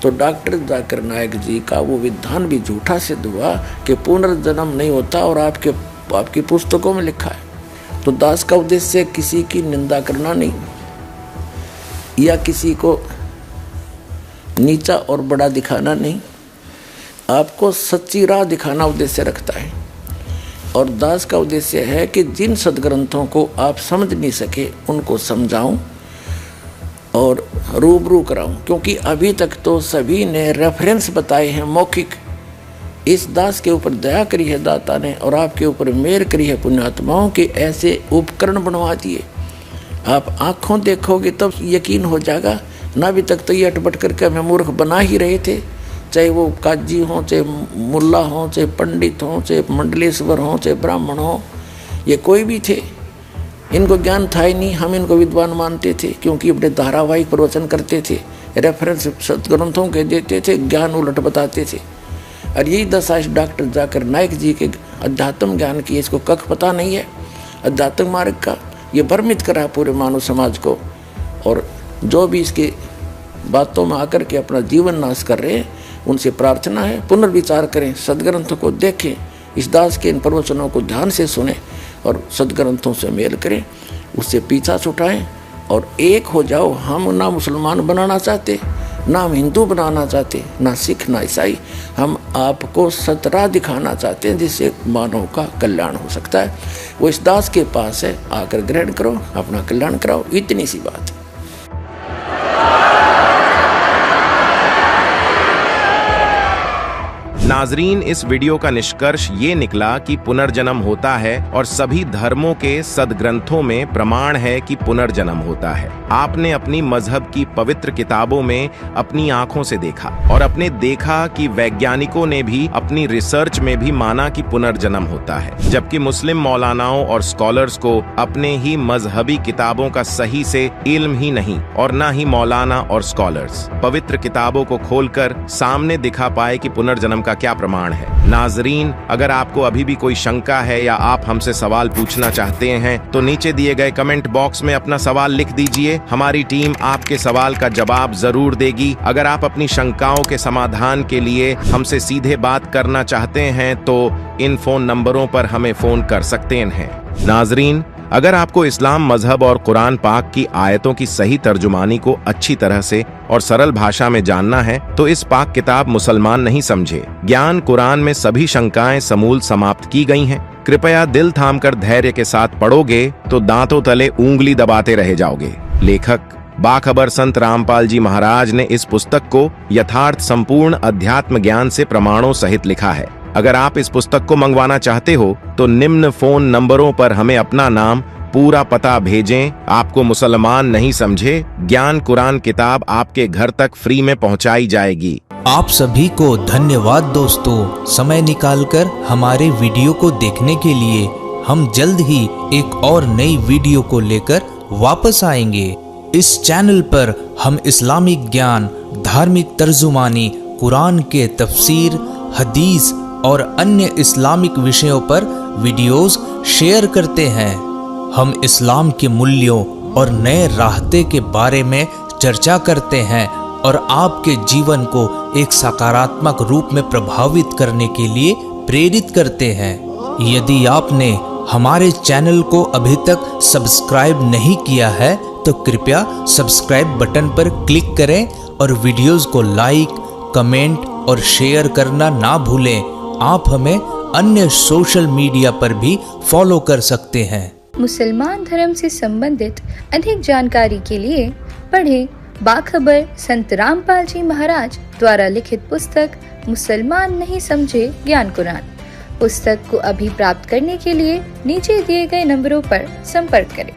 Speaker 12: तो डॉक्टर जाकिर नायक जी का वो विधान भी झूठा सिद्ध हुआ कि पुनर्जन्म नहीं होता, और आपकी पुस्तकों में लिखा है। तो दास का उद्देश्य किसी की निंदा करना नहीं या किसी को नीचा और बड़ा दिखाना नहीं, आपको सच्ची राह दिखाना उद्देश्य रखता है। और दास का उद्देश्य है कि जिन सदग्रंथों को आप समझ नहीं सके उनको समझाऊं और रूबरू कराऊं, क्योंकि अभी तक तो सभी ने रेफरेंस बताए हैं मौखिक। इस दास के ऊपर दया करी है दाता ने और आपके ऊपर मेहर करी है पुण्यात्माओं के, ऐसे उपकरण बनवा दिए। आप आँखों देखोगे तब यकीन हो जाएगा, ना अभी तक तो ये अटपट करके हमें मूर्ख बना ही रहे थे, चाहे वो काजी हों, चाहे मुल्ला हों, चाहे पंडित हों, चाहे मंडलेश्वर हों, चाहे ब्राह्मण हों, ये कोई भी थे, इनको ज्ञान था ही नहीं। हम इनको विद्वान मानते थे क्योंकि अपने धारावाहिक प्रवचन करते थे, रेफरेंस सदग्रंथों के देते थे, ज्ञान उलट बताते थे। और यही दशा इस डॉक्टर जाकिर नाइक जी के अध्यात्म ज्ञान की, इसको कख पता नहीं है अध्यात्म मार्ग का, ये भ्रमित करा पूरे मानव समाज को। और जो भी इसके बातों में आकर के अपना जीवन नाश कर रहे हैं, उनसे प्रार्थना है पुनर्विचार करें, सदग्रंथों को देखें, इस दास के इन प्रवचनों को ध्यान से सुने और सदग्रंथों से मेल करें, उससे पीछा छुटाएं और एक हो जाओ। हम ना मुसलमान बनाना चाहते, ना हम हिंदू बनाना चाहते, ना सिख ना ईसाई, हम आपको सतराह दिखाना चाहते हैं जिससे मानव का कल्याण हो सकता है। वो इस दास के पास है, आकर ग्रहण करो, अपना कल्याण कराओ, इतनी सी बात है।
Speaker 1: नाजरीन, इस वीडियो का निष्कर्ष ये निकला कि पुनर्जन्म होता है और सभी धर्मों के सदग्रंथों में प्रमाण है कि पुनर्जन्म होता है। आपने अपनी मजहब की पवित्र किताबों में अपनी आंखों से देखा और अपने देखा कि वैज्ञानिकों ने भी अपनी रिसर्च में भी माना कि पुनर्जन्म होता है, जबकि मुस्लिम मौलानाओं और स्कॉलर्स को अपने ही मजहबी किताबों का सही से इल्म ही नहीं और न ही मौलाना और स्कॉलर्स पवित्र किताबों को खोलकर सामने दिखा पाए कि पुनर्जन्म का क्या प्रमाण है। नाजरीन, अगर आपको अभी भी कोई शंका है या आप हमसे सवाल पूछना चाहते हैं तो नीचे दिए गए कमेंट बॉक्स में अपना सवाल लिख दीजिए। हमारी टीम आपके सवाल का जवाब जरूर देगी। अगर आप अपनी शंकाओं के समाधान के लिए हमसे सीधे बात करना चाहते हैं तो इन फोन नंबरों पर हमें फोन कर सकते हैं। नाजरीन, अगर आपको इस्लाम मजहब और कुरान पाक की आयतों की सही तर्जुमानी को अच्छी तरह से और सरल भाषा में जानना है तो इस पाक किताब मुसलमान नहीं समझे ज्ञान कुरान में सभी शंकाएं समूल समाप्त की गई हैं। कृपया दिल थामकर धैर्य के साथ पढ़ोगे तो दांतों तले उंगली दबाते रह जाओगे। लेखक बाखबर संत रामपाल जी महाराज ने इस पुस्तक को यथार्थ संपूर्ण अध्यात्म ज्ञान से प्रमाणों सहित लिखा है। अगर आप इस पुस्तक को मंगवाना चाहते हो तो निम्न फोन नंबरों पर हमें अपना नाम, पूरा पता भेजें। आपको मुसलमान नहीं समझे ज्ञान कुरान किताब आपके घर तक फ्री में पहुंचाई जाएगी।
Speaker 17: आप सभी को धन्यवाद दोस्तों, समय निकालकर हमारे वीडियो को देखने के लिए। हम जल्द ही एक और नई वीडियो को लेकर वापस आएंगे। इस चैनल पर हम इस्लामिक ज्ञान, धार्मिक तर्जुमानी, कुरान के तफसीर, हदीस और अन्य इस्लामिक विषयों पर वीडियोस शेयर करते हैं। हम इस्लाम के मूल्यों और नए रास्ते के बारे में चर्चा करते हैं और आपके जीवन को एक सकारात्मक रूप में प्रभावित करने के लिए प्रेरित करते हैं। यदि आपने हमारे चैनल को अभी तक सब्सक्राइब नहीं किया है तो कृपया सब्सक्राइब बटन पर क्लिक करें और वीडियोस को लाइक, कमेंट और शेयर करना ना भूलें। आप हमें अन्य सोशल मीडिया पर भी फॉलो कर सकते हैं।
Speaker 18: मुसलमान धर्म से संबंधित अधिक जानकारी के लिए पढ़ें बाखबर संत रामपाल जी महाराज द्वारा लिखित पुस्तक मुसलमान नहीं समझे ज्ञान कुरान। पुस्तक को अभी प्राप्त करने के लिए नीचे दिए गए नंबरों पर संपर्क करें।